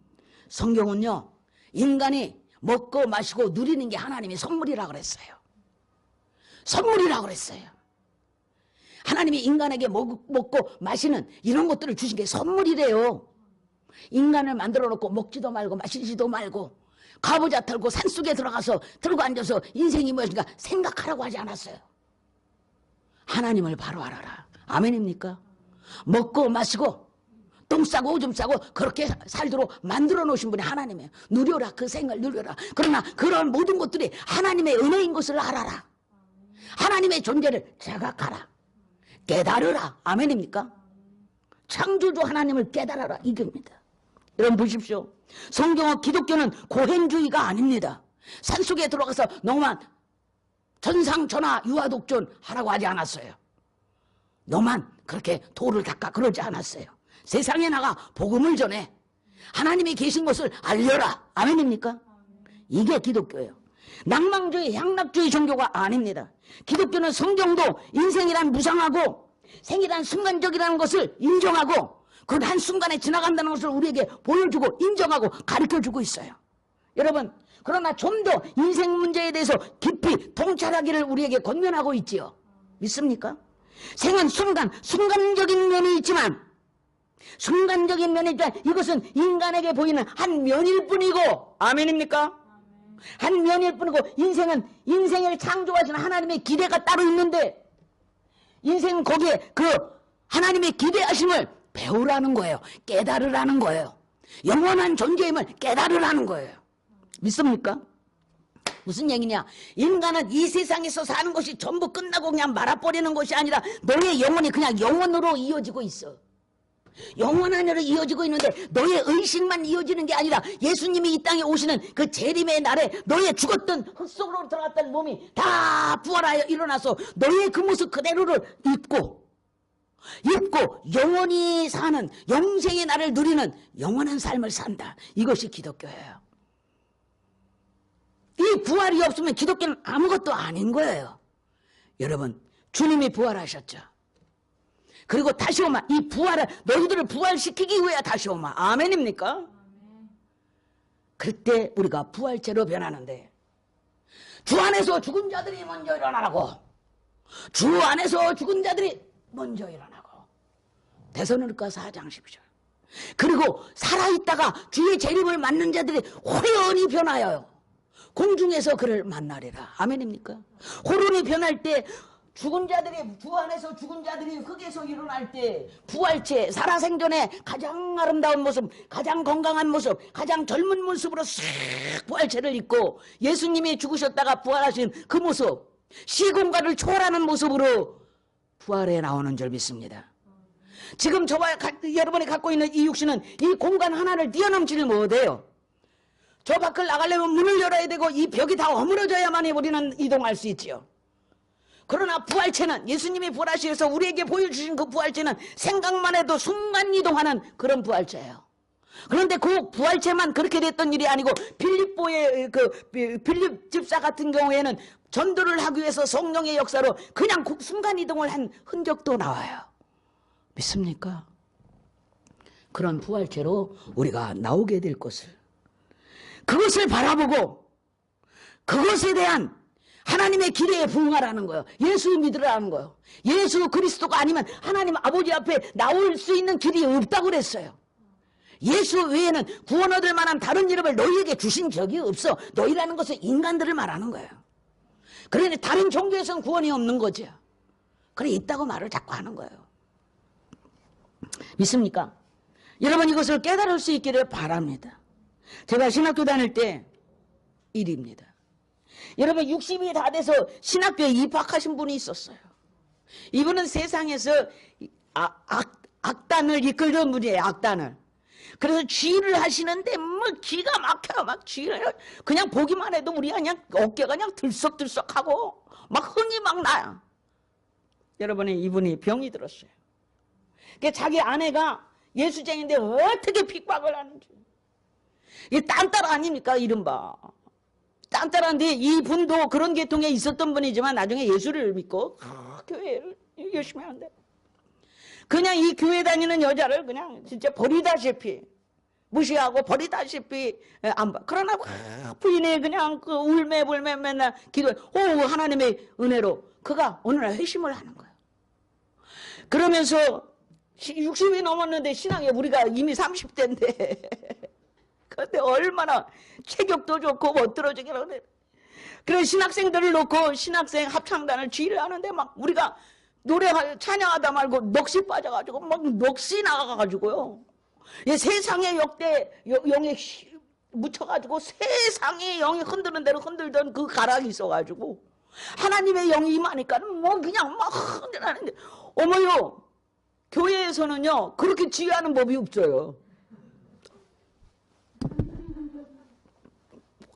성경은요, 인간이 먹고 마시고 누리는 게 하나님의 선물이라고 그랬어요. 선물이라고 그랬어요. 하나님이 인간에게 먹고 마시는 이런 것들을 주신 게 선물이래요. 인간을 만들어 놓고 먹지도 말고 마시지도 말고 가보자 털고 산속에 들어가서 들고 앉아서 인생이 무엇인가 생각하라고 하지 않았어요. 하나님을 바로 알아라. 아멘입니까? 먹고 마시고 똥 싸고 오줌 싸고 그렇게 살도록 만들어 놓으신 분이 하나님이에요. 누려라. 그 생을 누려라. 그러나 그런 모든 것들이 하나님의 은혜인 것을 알아라. 하나님의 존재를 자각하라. 깨달으라. 아멘입니까? 창조주 하나님을 깨달아라. 이겁니다. 여러분 보십시오. 성경과 기독교는 고행주의가 아닙니다. 산속에 들어가서 너만 전상전하 유아독존 하라고 하지 않았어요. 너만 그렇게 돌을 닦아 그러지 않았어요. 세상에 나가 복음을 전해. 하나님이 계신 것을 알려라. 아멘입니까? 이게 기독교예요. 낭만주의, 향락주의 종교가 아닙니다. 기독교는 성경도 인생이란 무상하고 생이란 순간적이라는 것을 인정하고 그 한순간에 지나간다는 것을 우리에게 보여주고 인정하고 가르쳐주고 있어요. 여러분, 그러나 좀 더 인생 문제에 대해서 깊이 통찰하기를 우리에게 권면하고 있지요. 믿습니까? 생은 순간적인 면이 있지만 이것은 인간에게 보이는 한 면일 뿐이고, 아멘입니까? 한 면일 뿐이고, 인생을 창조하신 하나님의 기대가 따로 있는데, 인생은 거기에 그 하나님의 기대하심을 배우라는 거예요. 깨달으라는 거예요. 영원한 존재임을 깨달으라는 거예요. 믿습니까? 무슨 얘기냐? 인간은 이 세상에서 사는 것이 전부 끝나고 그냥 말아버리는 것이 아니라 너의 영혼이 그냥 영원으로 이어지고 있어. 영원 안으로 이어지고 있는데 너의 의식만 이어지는 게 아니라 예수님이 이 땅에 오시는 그 재림의 날에 너의 죽었던 흙속으로 들어갔던 몸이 다 부활하여 일어나서 너의 그 모습 그대로를 입고 영원히 사는 영생의 날을 누리는 영원한 삶을 산다. 이것이 기독교예요. 이 부활이 없으면 기독교는 아무것도 아닌 거예요. 여러분, 주님이 부활하셨죠. 그리고 다시 오마, 이 부활을 너희들을 부활시키기 위해 다시 오마. 아멘입니까? 그때 우리가 부활체로 변하는데 주 안에서 죽은 자들이 먼저 일어나라고, 주 안에서 죽은 자들이 먼저 일어나고. 데살로니가 4장 10절. 그리고 살아있다가 주의 재림을 맞는 자들이 호련히 변하여요. 공중에서 그를 만나리라. 아멘입니까? 호련히 변할 때 죽은 자들이, 주 안에서 죽은 자들이 흙에서 일어날 때 부활체, 살아생전에 가장 아름다운 모습, 가장 건강한 모습, 가장 젊은 모습으로 싹 부활체를 입고 예수님이 죽으셨다가 부활하신 그 모습, 시공간을 초월하는 모습으로 부활해 나오는 줄 믿습니다. 지금 저와 여러분이 갖고 있는 이 육신은 이 공간 하나를 뛰어넘지를 못해요. 저 밖을 나가려면 문을 열어야 되고 이 벽이 다 허물어져야만이 우리는 이동할 수 있지요. 그러나 부활체는, 예수님이 부활하셔서 우리에게 보여주신 그 부활체는 생각만 해도 순간 이동하는 그런 부활체예요. 그런데 그 부활체만 그렇게 됐던 일이 아니고 빌립보의 빌립 집사 같은 경우에는 전도를 하기 위해서 성령의 역사로 그냥 순간 이동을 한 흔적도 나와요. 믿습니까? 그런 부활체로 우리가 나오게 될 것을, 그것을 바라보고 그것에 대한 하나님의 기대에 부응하라는 거예요. 예수 믿으라는 거예요. 예수 그리스도가 아니면 하나님 아버지 앞에 나올 수 있는 길이 없다고 그랬어요. 예수 외에는 구원 얻을 만한 다른 이름을 너희에게 주신 적이 없어. 너희라는 것은 인간들을 말하는 거예요. 그러니 다른 종교에서는 구원이 없는 거죠. 그래, 있다고 말을 자꾸 하는 거예요. 믿습니까? 여러분, 이것을 깨달을 수 있기를 바랍니다. 제가 신학교 다닐 때 일입니다. 여러분, 60이 다 돼서 신학교에 입학하신 분이 있었어요. 이분은 세상에서 악단을 이끌던 분이에요. 악단을. 그래서 쥐를 하시는데 뭐 기가 막혀요. 막 쥐를 그냥 보기만 해도 우리가 그냥 어깨가 그냥 들썩들썩하고 막 흥이 막 나요. 여러분이, 이분이 병이 들었어요. 자기 아내가 예수쟁인데 어떻게 핍박을 하는지. 이게 딴따라 아닙니까? 이른바 딴따라인데, 이분도 그런 계통에 있었던 분이지만 나중에 예수를 믿고 교회를 열심히 하는데, 그냥 이 교회 다니는 여자를 그냥 진짜 버리다시피 무시하고 버리다시피 안 봐. 그러나 부인이 그냥 그 울매불매 맨날 기도해. 하나님의 은혜로 그가 어느 날 회심을 하는 거예요. 그러면서 60이 넘었는데 신앙에, 우리가 이미 30대인데 근데 얼마나 체격도 좋고 멋들어지기로 그래. 그래서 신학생들을 놓고 신학생 합창단을 지휘를 하는데 막 우리가 노래 찬양하다 말고 넋이 빠져가지고 막 넋이 나가가지고요. 세상의 역대 영에 묻혀가지고 세상의 영이 흔드는 대로 흔들던 그 가락이 있어가지고 하나님의 영이 임하니까 뭐 그냥 막 흔들하는데, 어머요, 교회에서는요 그렇게 지휘하는 법이 없어요.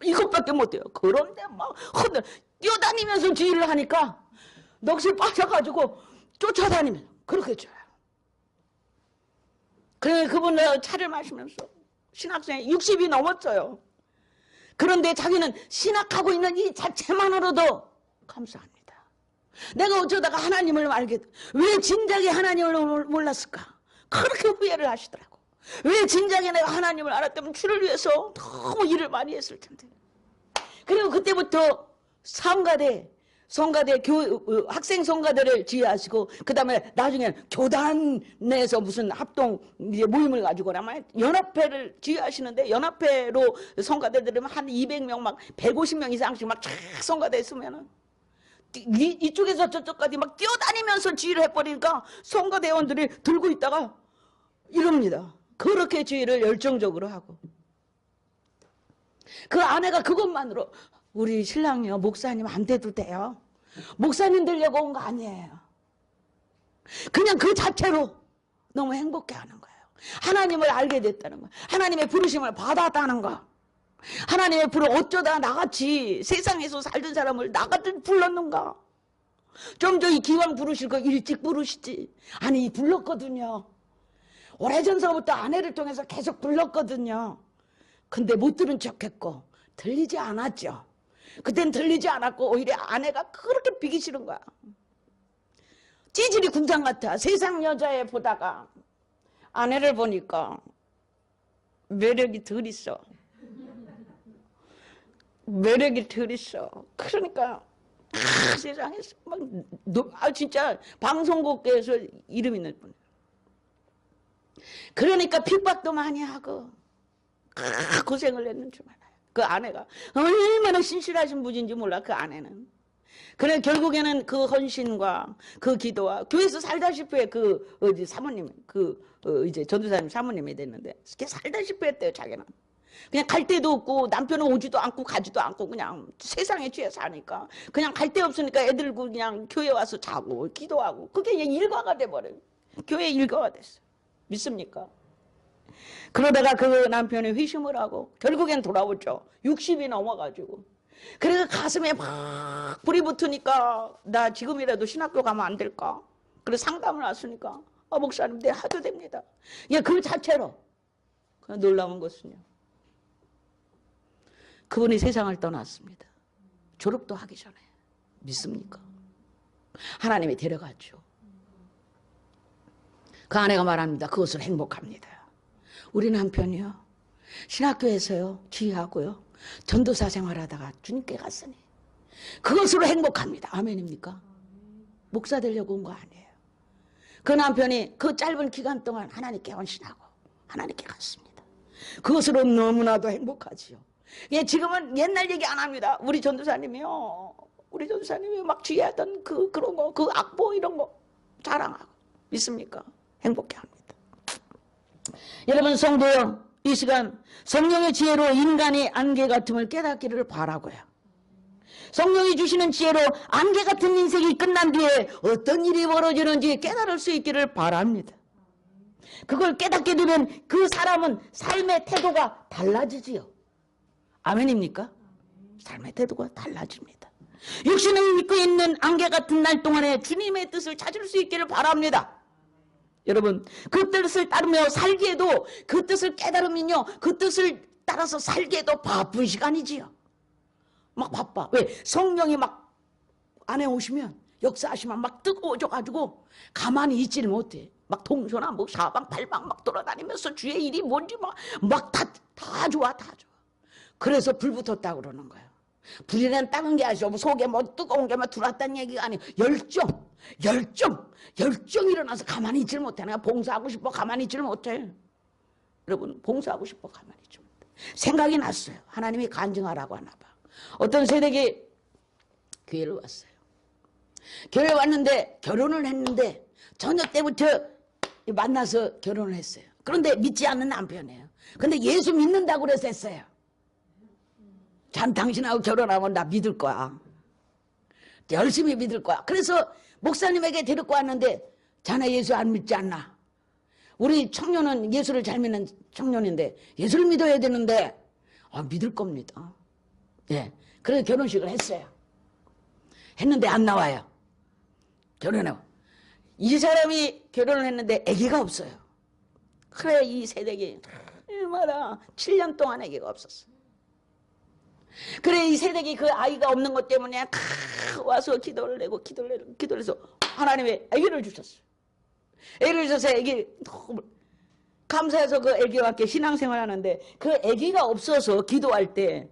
이것밖에 못해요. 그런데 막 뛰어다니면서 지휘를 하니까 넋이 빠져가지고 쫓아다니면서 그렇게 줘요. 그래, 그분은 차를 마시면서 신학생이 60이 넘었어요. 그런데 자기는 신학하고 있는 이 자체만으로도 감사합니다. 내가 어쩌다가 하나님을 알게, 왜 진작에 하나님을 몰랐을까? 그렇게 후회를 하시더라고. 왜 진작에 내가 하나님을 알았다면 주를 위해서 너무 일을 많이 했을 텐데. 그리고 그때부터 성가대 학생 성가대를 지휘하시고, 그 다음에 나중에 교단 내에서 무슨 합동 모임을 가지고 나면 연합회를 지휘하시는데, 연합회로 성가대들은 한 200명 막 150명 이상씩 막 성가대 있으면은 이쪽에서 저쪽까지 막 뛰어다니면서 지휘를 해버리니까 성가대원들이 들고 있다가 이럽니다. 그렇게 주의를 열정적으로 하고. 그 아내가 그것만으로 우리 신랑이요, 목사님 안 돼도 돼요. 목사님 되려고 온 거 아니에요. 그냥 그 자체로 너무 행복해하는 거예요. 하나님을 알게 됐다는 거, 하나님의 부르심을 받았다는 거, 하나님의 불을 어쩌다 나같이 세상에서 살던 사람을 나같이 불렀는가. 좀 더 이 기왕 부르실 거 일찍 부르시지. 아니 불렀거든요. 오래전서부터 아내를 통해서 계속 불렀거든요. 근데 못 들은 척했고 들리지 않았죠. 그땐 들리지 않았고 오히려 아내가 그렇게 비기 싫은 거야. 찌질이 군상 같아. 세상 여자애 보다가 아내를 보니까 매력이 덜 있어. 매력이 덜 있어. 그러니까 세상에서 막 진짜 방송국계에서 이름 있는 분. 그러니까 핍박도 많이 하고 고생을 했는 줄 알아요. 그 아내가 얼마나 신실하신 분인지 몰라. 그 아내는. 그래 결국에는 그 헌신과 그 기도와 교회에서 살다시피 해. 그 어디 사모님 이제 전도사님 사모님이 됐는데 이렇게 살다시피 했대요. 자기는 그냥 갈 데도 없고 남편은 오지도 않고 가지도 않고 그냥 세상에 취해 사니까 그냥 갈 데 없으니까 애들 그냥 교회 와서 자고 기도하고 그게 일과가 돼버려요. 교회 일과가 됐어. 믿습니까? 그러다가 그 남편이 회심을 하고 결국엔 돌아오죠. 60이 넘어가지고. 그래서 가슴에 막 불이 붙으니까 나 지금이라도 신학교 가면 안 될까? 그래서 상담을 왔으니까 목사님 네 하도 됩니다. 그 자체로. 놀라운 것은요. 그분이 세상을 떠났습니다. 졸업도 하기 전에. 믿습니까? 하나님이 데려갔죠. 그 아내가 말합니다. 그것을 행복합니다. 우리 남편이요. 신학교에서요. 지휘하고요. 전도사 생활하다가 주님께 갔으니 그것으로 행복합니다. 아멘입니까? 목사 되려고 온 거 아니에요. 그 남편이 그 짧은 기간 동안 하나님께 헌신하고 하나님께 갔습니다. 그것으로 너무나도 행복하지요. 지금은 옛날 얘기 안 합니다. 우리 전도사님이 막 지휘하던 그런 거, 그 악보 이런 거 자랑하고. 믿습니까? 행복해합니다. 여러분 성도요, 이 시간 성령의 지혜로 인간의 안개 같음을 깨닫기를 바라고요. 성령이 주시는 지혜로 안개 같은 인생이 끝난 뒤에 어떤 일이 벌어지는지 깨달을 수 있기를 바랍니다. 그걸 깨닫게 되면 그 사람은 삶의 태도가 달라지지요. 아멘입니까? 삶의 태도가 달라집니다. 육신을 입고 있는 안개 같은 날 동안에 주님의 뜻을 찾을 수 있기를 바랍니다. 여러분 그 뜻을 따르며 살기에도 그 뜻을 깨달으면요 그 뜻을 따라서 살기에도 바쁜 시간이지요. 막 바빠. 왜? 성령이 막 안에 오시면 역사하시면 막 뜨거워져가지고 가만히 있지를 못해. 막 동서나 뭐 사방팔방 막 돌아다니면서 주의 일이 뭔지 막 다 좋아. 그래서 불 붙었다고 그러는 거예요. 불이란 작은 게 아니죠. 속에 뭐 뜨거운 게 막 들어왔다는 얘기가 아니에요. 열정이 일어나서 가만히 있질 못해. 내가 봉사하고 싶어 가만히 있질 못해. 여러분 봉사하고 싶어 가만히 있지 못해. 생각이 났어요. 하나님이 간증하라고 하나 봐. 어떤 세대기 교회를 왔어요. 교회 왔는데 결혼을 했는데 저녁 때부터 만나서 결혼을 했어요. 그런데 믿지 않는 남편이에요. 근데 예수 믿는다고 그래서 했어요. 당신하고 결혼하면 나 믿을 거야. 열심히 믿을 거야. 그래서 목사님에게 데리고 왔는데 자네 예수 안 믿지 않나? 우리 청년은 예수를 잘 믿는 청년인데 예수를 믿어야 되는데 믿을 겁니다. 그래서 결혼식을 했어요. 했는데 안 나와요. 결혼해. 이 사람이 결혼을 했는데 아기가 없어요. 그래 이 세대기 얼마나 7년 동안 아기가 없었어. 그래 이 세대기 그 아이가 없는 것 때문에 와서 기도를 해서 하나님의 아기를 주셨어요. 아기를 주셔서 아기 감사해서 그 아기와 함께 신앙생활 하는데 그 아기가 없어서 기도할 때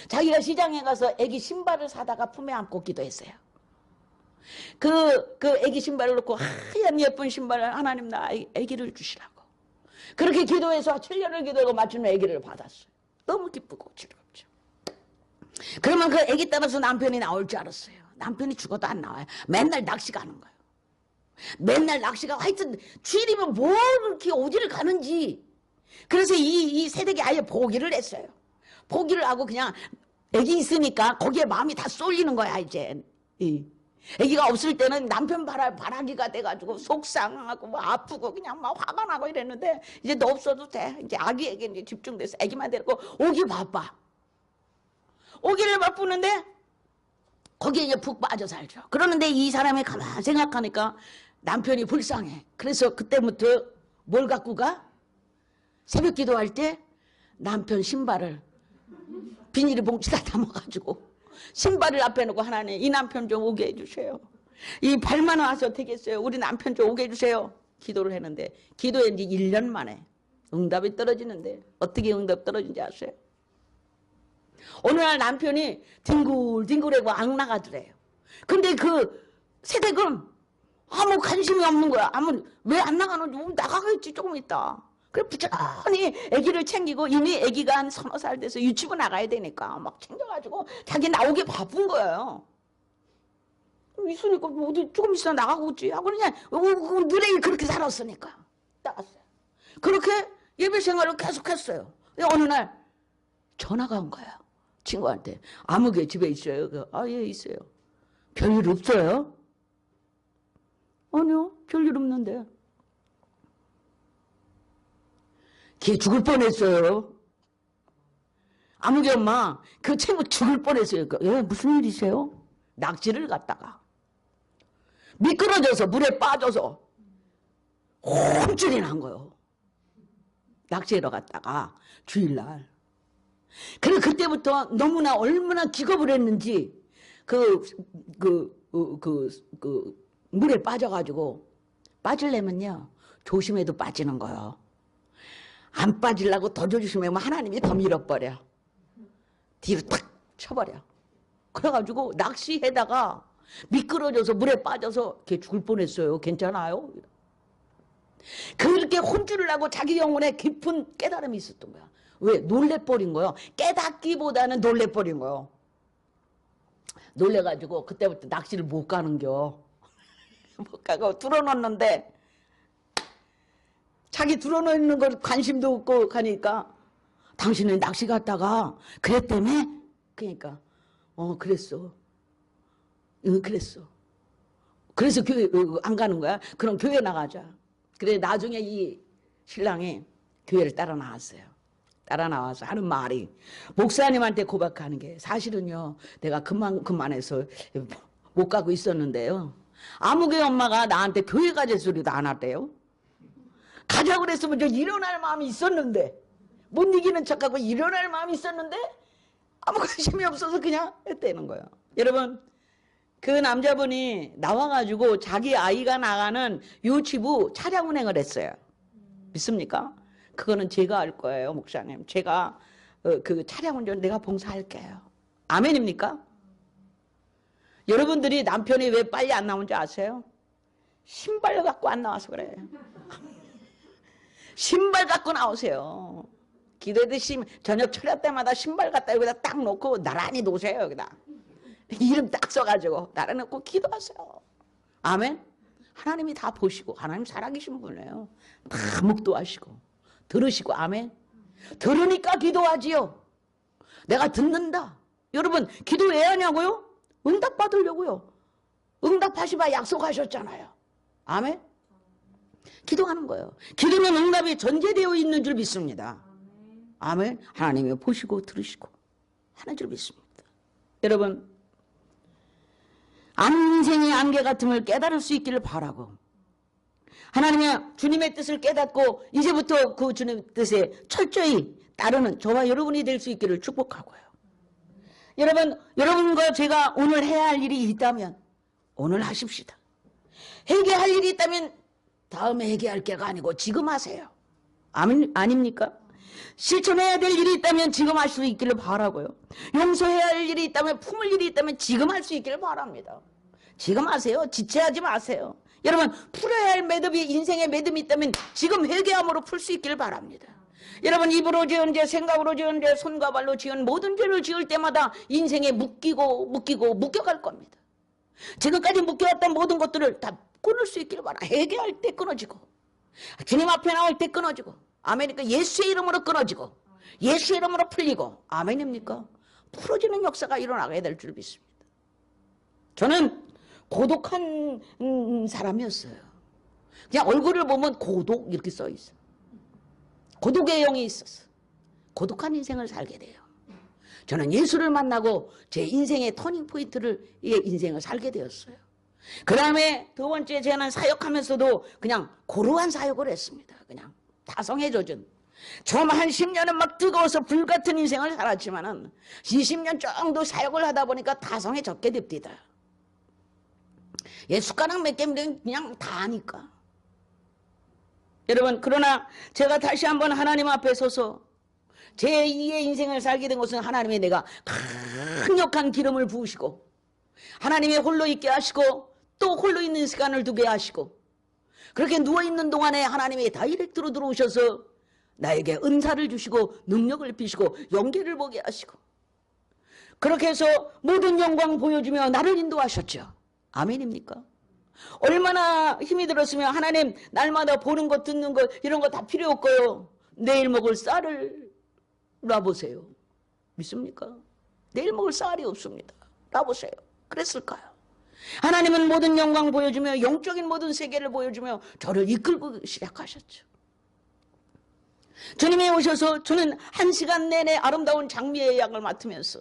자기가 시장에 가서 아기 신발을 사다가 품에 안고 기도했어요. 그 아기 신발을 놓고 하얀 예쁜 신발을 하나님 나 아기를 주시라고 그렇게 기도해서 7년을 기도하고 마침내 아기를 받았어요. 너무 기쁘고 즐겁죠. 그러면 그 아기 따라서 남편이 나올 줄 알았어요. 남편이 죽어도 안 나와요. 맨날 낚시 가는 거예요. 맨날 낚시가 하여튼 주일이면 뭘 그렇게 어디를 가는지. 그래서 이 새댁이 아예 포기를 했어요. 포기를 하고 그냥 애기 있으니까 거기에 마음이 다 쏠리는 거야 이제. 애기가 없을 때는 남편 바라기가 돼가지고 속상하고 뭐 아프고 그냥 막 화가 나고 이랬는데 이제 너 없어도 돼. 이제 아기에게 이제 집중돼서 애기만 데리고 오기 바빠. 오기를 바쁘는데 거기에 이제 푹 빠져 살죠. 그러는데 이 사람이 가만 생각하니까 남편이 불쌍해. 그래서 그때부터 뭘 갖고 가? 새벽 기도할 때 남편 신발을 비닐에 봉지다 담아가지고 신발을 앞에 놓고 하나님 이 남편 좀 오게 해주세요. 이 발만 와서 되겠어요. 우리 남편 좀 오게 해주세요. 기도를 했는데 기도한 지 1년 만에 응답이 떨어지는데 어떻게 응답 떨어진지 아세요? 어느 날 남편이 뒹굴뒹굴하고 악나가더래요. 근데 그 새댁은 아무 관심이 없는 거야. 왜 안 나가는지 나가겠지 조금 있다. 그래 부지런히 아기를 챙기고 이미 아기가 한 서너 살 돼서 유치부 나가야 되니까 막 챙겨가지고 자기 나오기 바쁜 거예요. 있으니까 어디 조금 있으면 나가고 있지 하고 그냥 누레이 그렇게 살았으니까 나갔어요. 그렇게 예배 생활을 계속했어요. 어느 날 전화가 온 거야. 친구한테 아무개 집에 있어요. 아 예 있어요. 별일 없어요? 아니요 별일 없는데. 걔 죽을 뻔했어요. 아무개 엄마 그 친구 죽을 뻔했어요. 예 무슨 일이세요? 낙지를 갖다가 미끄러져서 물에 빠져서 혼쭐이 난 거예요. 낙지로 갔다가 주일날. 그래 그때부터 너무나 얼마나 기겁을 했는지 물에 빠져가지고 빠지려면요 조심해도 빠지는 거예요. 안 빠지려고 더 조심하면 하나님이 더 밀어버려. 뒤로 탁 쳐버려. 그래가지고 낚시해다가 미끄러져서 물에 빠져서 걔 죽을 뻔했어요. 괜찮아요? 그렇게 혼쭐을 하고 자기 영혼에 깊은 깨달음이 있었던 거야. 왜? 놀래버린 거예요. 깨닫기보다는 놀래버린 거예요. 놀래가지고 그때부터 낚시를 못 가는겨. 못 가고 들어놓는데 자기 들어놓는 걸 관심도 없고 가니까 당신은 낚시 갔다가 그랬다며? 그러니까 그랬어. 그랬어. 그래서 교회 안 가는 거야? 그럼 교회 나가자. 그래 나중에 이 신랑이 교회를 따라 나왔어요. 따라 나와서 하는 말이 목사님한테 고백하는 게 사실은요 내가 그만해서 못 가고 있었는데요. 아무개 엄마가 나한테 교회 가자 소리도 안 왔대요. 가자고 그랬으면 저 일어날 마음이 있었는데 못 이기는 척하고 일어날 마음이 있었는데 아무 관심이 없어서 그냥 했다는 거예요. 여러분 그 남자분이 나와가지고 자기 아이가 나가는 유치부 차량 운행을 했어요. 믿습니까? 그거는 제가 할 거예요 목사님. 제가 그 차량 운전 내가 봉사할게요. 아멘입니까? 여러분들이 남편이 왜 빨리 안 나온지 아세요? 신발 갖고 안 나와서 그래. 신발 갖고 나오세요. 기도하듯이 저녁 철야 때마다 신발 갖다 여기다 딱 놓고 나란히 놓으세요. 여기다 이름 딱 써가지고 나란히 놓고 기도하세요. 아멘. 하나님이 다 보시고 하나님 살아계신 분이에요. 다 묵도하시고 들으시고 아멘. 들으니까 기도하지요. 내가 듣는다. 여러분 기도 왜 하냐고요? 응답 받으려고요. 응답하시바 약속하셨잖아요. 아멘. 기도하는 거예요. 기도는 응답이 전제되어 있는 줄 믿습니다. 아멘. 하나님이 보시고 들으시고 하는 줄 믿습니다. 여러분 인생의 안개 같음을 깨달을 수 있기를 바라고 하나님의 주님의 뜻을 깨닫고 이제부터 그 주님의 뜻에 철저히 따르는 저와 여러분이 될 수 있기를 축복하고요. 여러분과 제가 오늘 해야 할 일이 있다면 오늘 하십시다. 회개할 일이 있다면 다음에 회개할 게가 아니고 지금 하세요. 아닙니까? 실천해야 될 일이 있다면 지금 할 수 있기를 바라고요. 용서해야 할 일이 있다면 품을 일이 있다면 지금 할 수 있기를 바랍니다. 지금 하세요. 지체하지 마세요. 여러분 풀어야 할 매듭이 인생의 매듭이 있다면 지금 회개함으로 풀 수 있기를 바랍니다. 여러분 입으로 지은 죄 생각으로 지은 죄 손과 발로 지은 모든 죄를 지을 때마다 인생에 묶여갈 겁니다. 지금까지 묶여왔던 모든 것들을 다 끊을 수 있길 바라. 회개할 때 끊어지고, 주님 앞에 나올 때 끊어지고, 아멘입니까? 예수의 이름으로 끊어지고, 예수의 이름으로 풀리고, 아멘입니까? 풀어지는 역사가 일어나게 될 줄 믿습니다. 저는 고독한 사람이었어요. 그냥 얼굴을 보면 고독 이렇게 써 있어요. 고독의 영이 있었어. 고독한 인생을 살게 돼요. 저는 예수를 만나고 제 인생의 터닝포인트를, 이 인생을 살게 되었어요. 그 다음에 두 번째, 저는 사역하면서도 그냥 고루한 사역을 했습니다. 그냥 다성에 젖은. 처음 한 10년은 막 뜨거워서 불같은 인생을 살았지만은 20년 정도 사역을 하다 보니까 다성에 젖게 됩니다. 예, 숟가락 몇 개면 그냥 다 하니까. 여러분, 그러나 제가 다시 한번 하나님 앞에 서서 제2의 인생을 살게 된 것은 하나님의 내가 강력한 기름을 부으시고, 하나님의 홀로 있게 하시고, 또 홀로 있는 시간을 두게 하시고, 그렇게 누워있는 동안에 하나님의 다이렉트로 들어오셔서 나에게 은사를 주시고 능력을 입히시고 영계를 보게 하시고, 그렇게 해서 모든 영광 보여주며 나를 인도하셨죠. 아멘입니까? 얼마나 힘이 들었으면 하나님 날마다 보는 것 듣는 것 이런 거 다 필요 없고요. 내일 먹을 쌀을 놔보세요. 믿습니까? 내일 먹을 쌀이 없습니다. 놔보세요. 그랬을까요? 하나님은 모든 영광 보여주며 영적인 모든 세계를 보여주며 저를 이끌고 시작하셨죠. 주님이 오셔서 저는 1시간 내내 아름다운 장미의 향을 맡으면서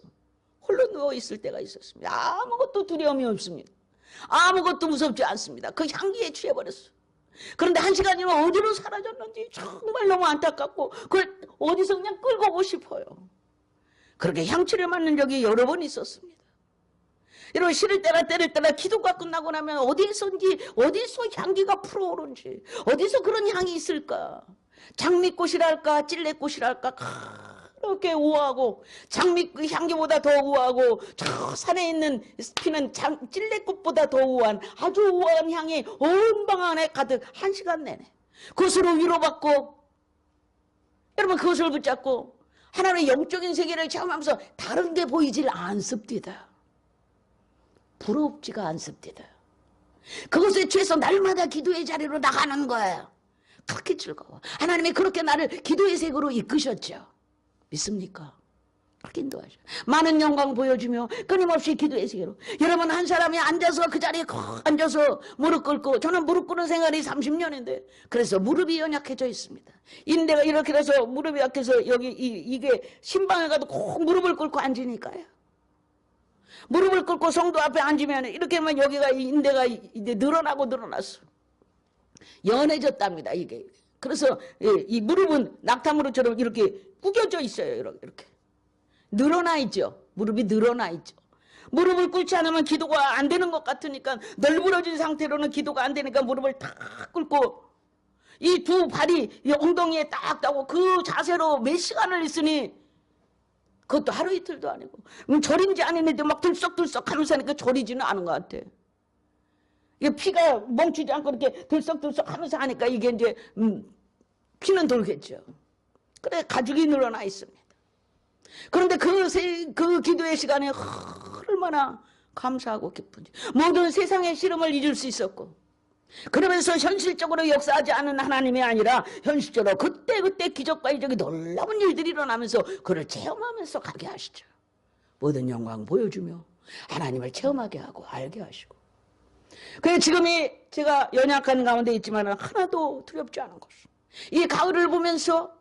홀로 누워있을 때가 있었습니다. 아무것도 두려움이 없습니다. 아무것도 무섭지 않습니다. 그 향기에 취해버렸어요. 그런데 1시간이면 어디로 사라졌는지 정말 너무 안타깝고 그걸 어디서 그냥 끌고 오고 싶어요. 그렇게 향취를 맡는 적이 여러 번 있었습니다. 여러분, 싫을 때나 때릴 때나 기도가 끝나고 나면 어디서 향기가 풀어오른지, 어디서 그런 향이 있을까? 장미꽃이랄까 찔레꽃이랄까 그렇게 우아하고, 장미 향기보다 더 우아하고, 저 산에 있는 피는 찔레꽃보다 더 우아한 아주 우아한 향이 온 방 안에 가득 1시간 내내 그것으로 위로받고, 여러분 그것을 붙잡고 하나님의 영적인 세계를 체험하면서 다른 게 보이질 않습니다. 부럽지가 않습니다. 그것에 취해서 날마다 기도의 자리로 나가는 거예요. 그렇게 즐거워. 하나님이 그렇게 나를 기도의 세계로 이끄셨죠. 믿습니까? 그렇게 인도하셔. 많은 영광 보여주며 끊임없이 기도의 세계로. 여러분, 한 사람이 앉아서 그 자리에 앉아서 무릎 꿇고, 저는 무릎 꿇는 생활이 30년인데 그래서 무릎이 연약해져 있습니다. 인대가 이렇게 돼서 무릎이 약해서 여기 이게 신방에 가도 꼭 무릎을 꿇고 앉으니까요. 무릎을 꿇고 성도 앞에 앉으면 이렇게 하면 여기가 인대가 이제 늘어났어. 연해졌답니다, 이게. 그래서 이 무릎은 낙타무릎처럼 이렇게 구겨져 있어요. 이렇게. 늘어나 있죠. 무릎이 늘어나 있죠. 무릎을 꿇지 않으면 기도가 안 되는 것 같으니까, 널브러진 상태로는 기도가 안 되니까 무릎을 탁 꿇고, 이 두 발이 이 엉덩이에 딱 따고 그 자세로 몇 시간을 있으니, 그것도 하루 이틀도 아니고, 절인지 아닌데 막 들썩들썩 하면서 하니까 절이지는 않은 것 같아. 이게 피가 멈추지 않고 이렇게 들썩들썩 하면서 하니까 이게 이제 피는 돌겠죠. 그래 가죽이 늘어나 있습니다. 그런데 그 기도의 시간에 얼마나 감사하고 기쁜지. 모든 세상의 시름을 잊을 수 있었고, 그러면서 현실적으로 역사하지 않은 하나님이 아니라 현실적으로 그때 기적과 이적이 놀라운 일들이 일어나면서 그를 체험하면서 가게 하시죠. 모든 영광 보여주며 하나님을 체험하게 하고 알게 하시고. 그래서 지금이 제가 연약한 가운데 있지만 하나도 두렵지 않은 것이, 이 가을을 보면서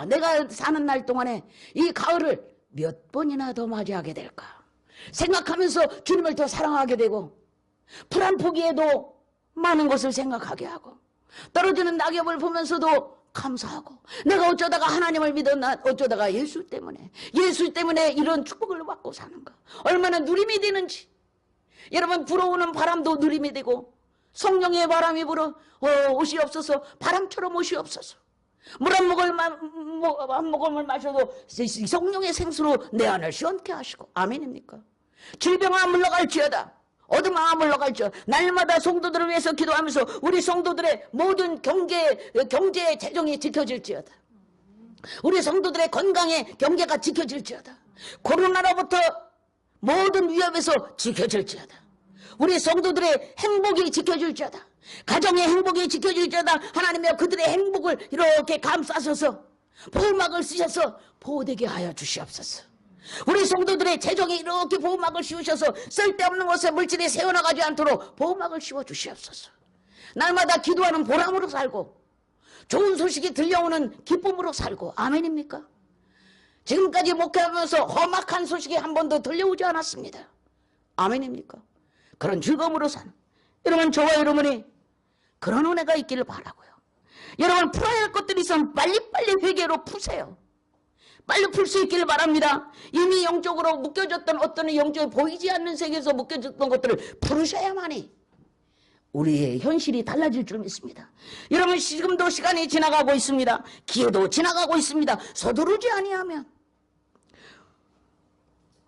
내가 사는 날 동안에 이 가을을 몇 번이나 더 맞이하게 될까 생각하면서 주님을 더 사랑하게 되고, 불안 포기에도 많은 것을 생각하게 하고, 떨어지는 낙엽을 보면서도 감사하고, 내가 어쩌다가 하나님을 믿었나, 어쩌다가 예수 때문에 이런 축복을 받고 사는가, 얼마나 누림이 되는지. 여러분, 불어오는 바람도 누림이 되고, 성령의 바람이 불어 옷이 없어서 바람처럼 옷이 없어서, 물 한 모금을 마셔도 성령의 생수로 내 안을 시원케 하시고. 아멘입니까? 질병아 물러갈지어다, 어둠아 물러갈지어다. 날마다 성도들을 위해서 기도하면서 우리 성도들의 모든 경제 재정이 지켜질지어다. 우리 성도들의 건강의 경계가 지켜질지어다. 코로나로부터 모든 위협에서 지켜질지어다. 우리 성도들의 행복이 지켜질지어다. 가정의 행복이 지켜질지어다. 하나님이여 그들의 행복을 이렇게 감싸셔서 보호막을 쓰셔서 보호되게 하여 주시옵소서. 우리 성도들의 재정에 이렇게 보호막을 씌우셔서 쓸데없는 것에 물질이 새어나가지 않도록 보호막을 씌워 주시옵소서. 날마다 기도하는 보람으로 살고 좋은 소식이 들려오는 기쁨으로 살고. 아멘입니까? 지금까지 목회하면서 험악한 소식이 한 번도 들려오지 않았습니다. 아멘입니까? 그런 즐거움으로 사는 여러분, 저와 여러분이 그런 은혜가 있기를 바라고요. 여러분, 풀어야 할 것들이 있으면 빨리빨리 회개로 푸세요. 빨리 풀 수 있기를 바랍니다. 이미 영적으로 묶여졌던 어떤 영적으로 보이지 않는 세계에서 묶여졌던 것들을 풀으셔야만이 우리의 현실이 달라질 줄 믿습니다. 여러분, 지금도 시간이 지나가고 있습니다. 기회도 지나가고 있습니다. 서두르지 아니하면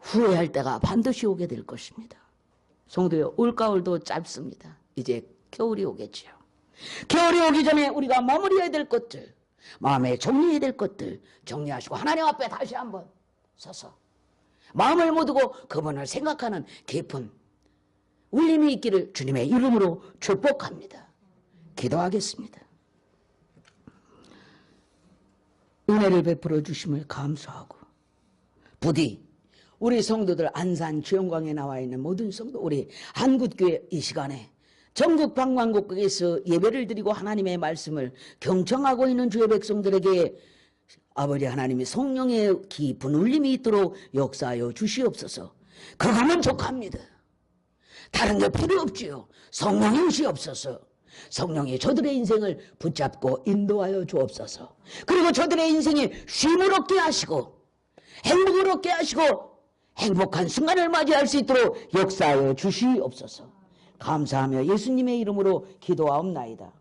후회할 때가 반드시 오게 될 것입니다. 성도여, 올가을도 짧습니다. 이제 겨울이 오겠지요. 겨울이 오기 전에 우리가 마무리해야 될 것들, 마음에 정리해야 될 것들 정리하시고 하나님 앞에 다시 한번 서서 마음을 모두고 그분을 생각하는 깊은 울림이 있기를 주님의 이름으로 축복합니다. 기도하겠습니다. 은혜를 베풀어 주심을 감사하고 부디 우리 성도들 안산 지영광에 나와 있는 모든 성도, 우리 한국교회 이 시간에 전국 방방곡곡에서 예배를 드리고 하나님의 말씀을 경청하고 있는 주의 백성들에게 아버지 하나님이 성령의 깊은 울림이 있도록 역사하여 주시옵소서. 그거면 족합니다. 다른 게 필요 없지요. 성령이 오시옵소서. 성령이 저들의 인생을 붙잡고 인도하여 주옵소서. 그리고 저들의 인생에 쉼을 얻게 하시고 행복을 얻게 하시고 행복한 순간을 맞이할 수 있도록 역사하여 주시옵소서. 감사하며 예수님의 이름으로 기도하옵나이다.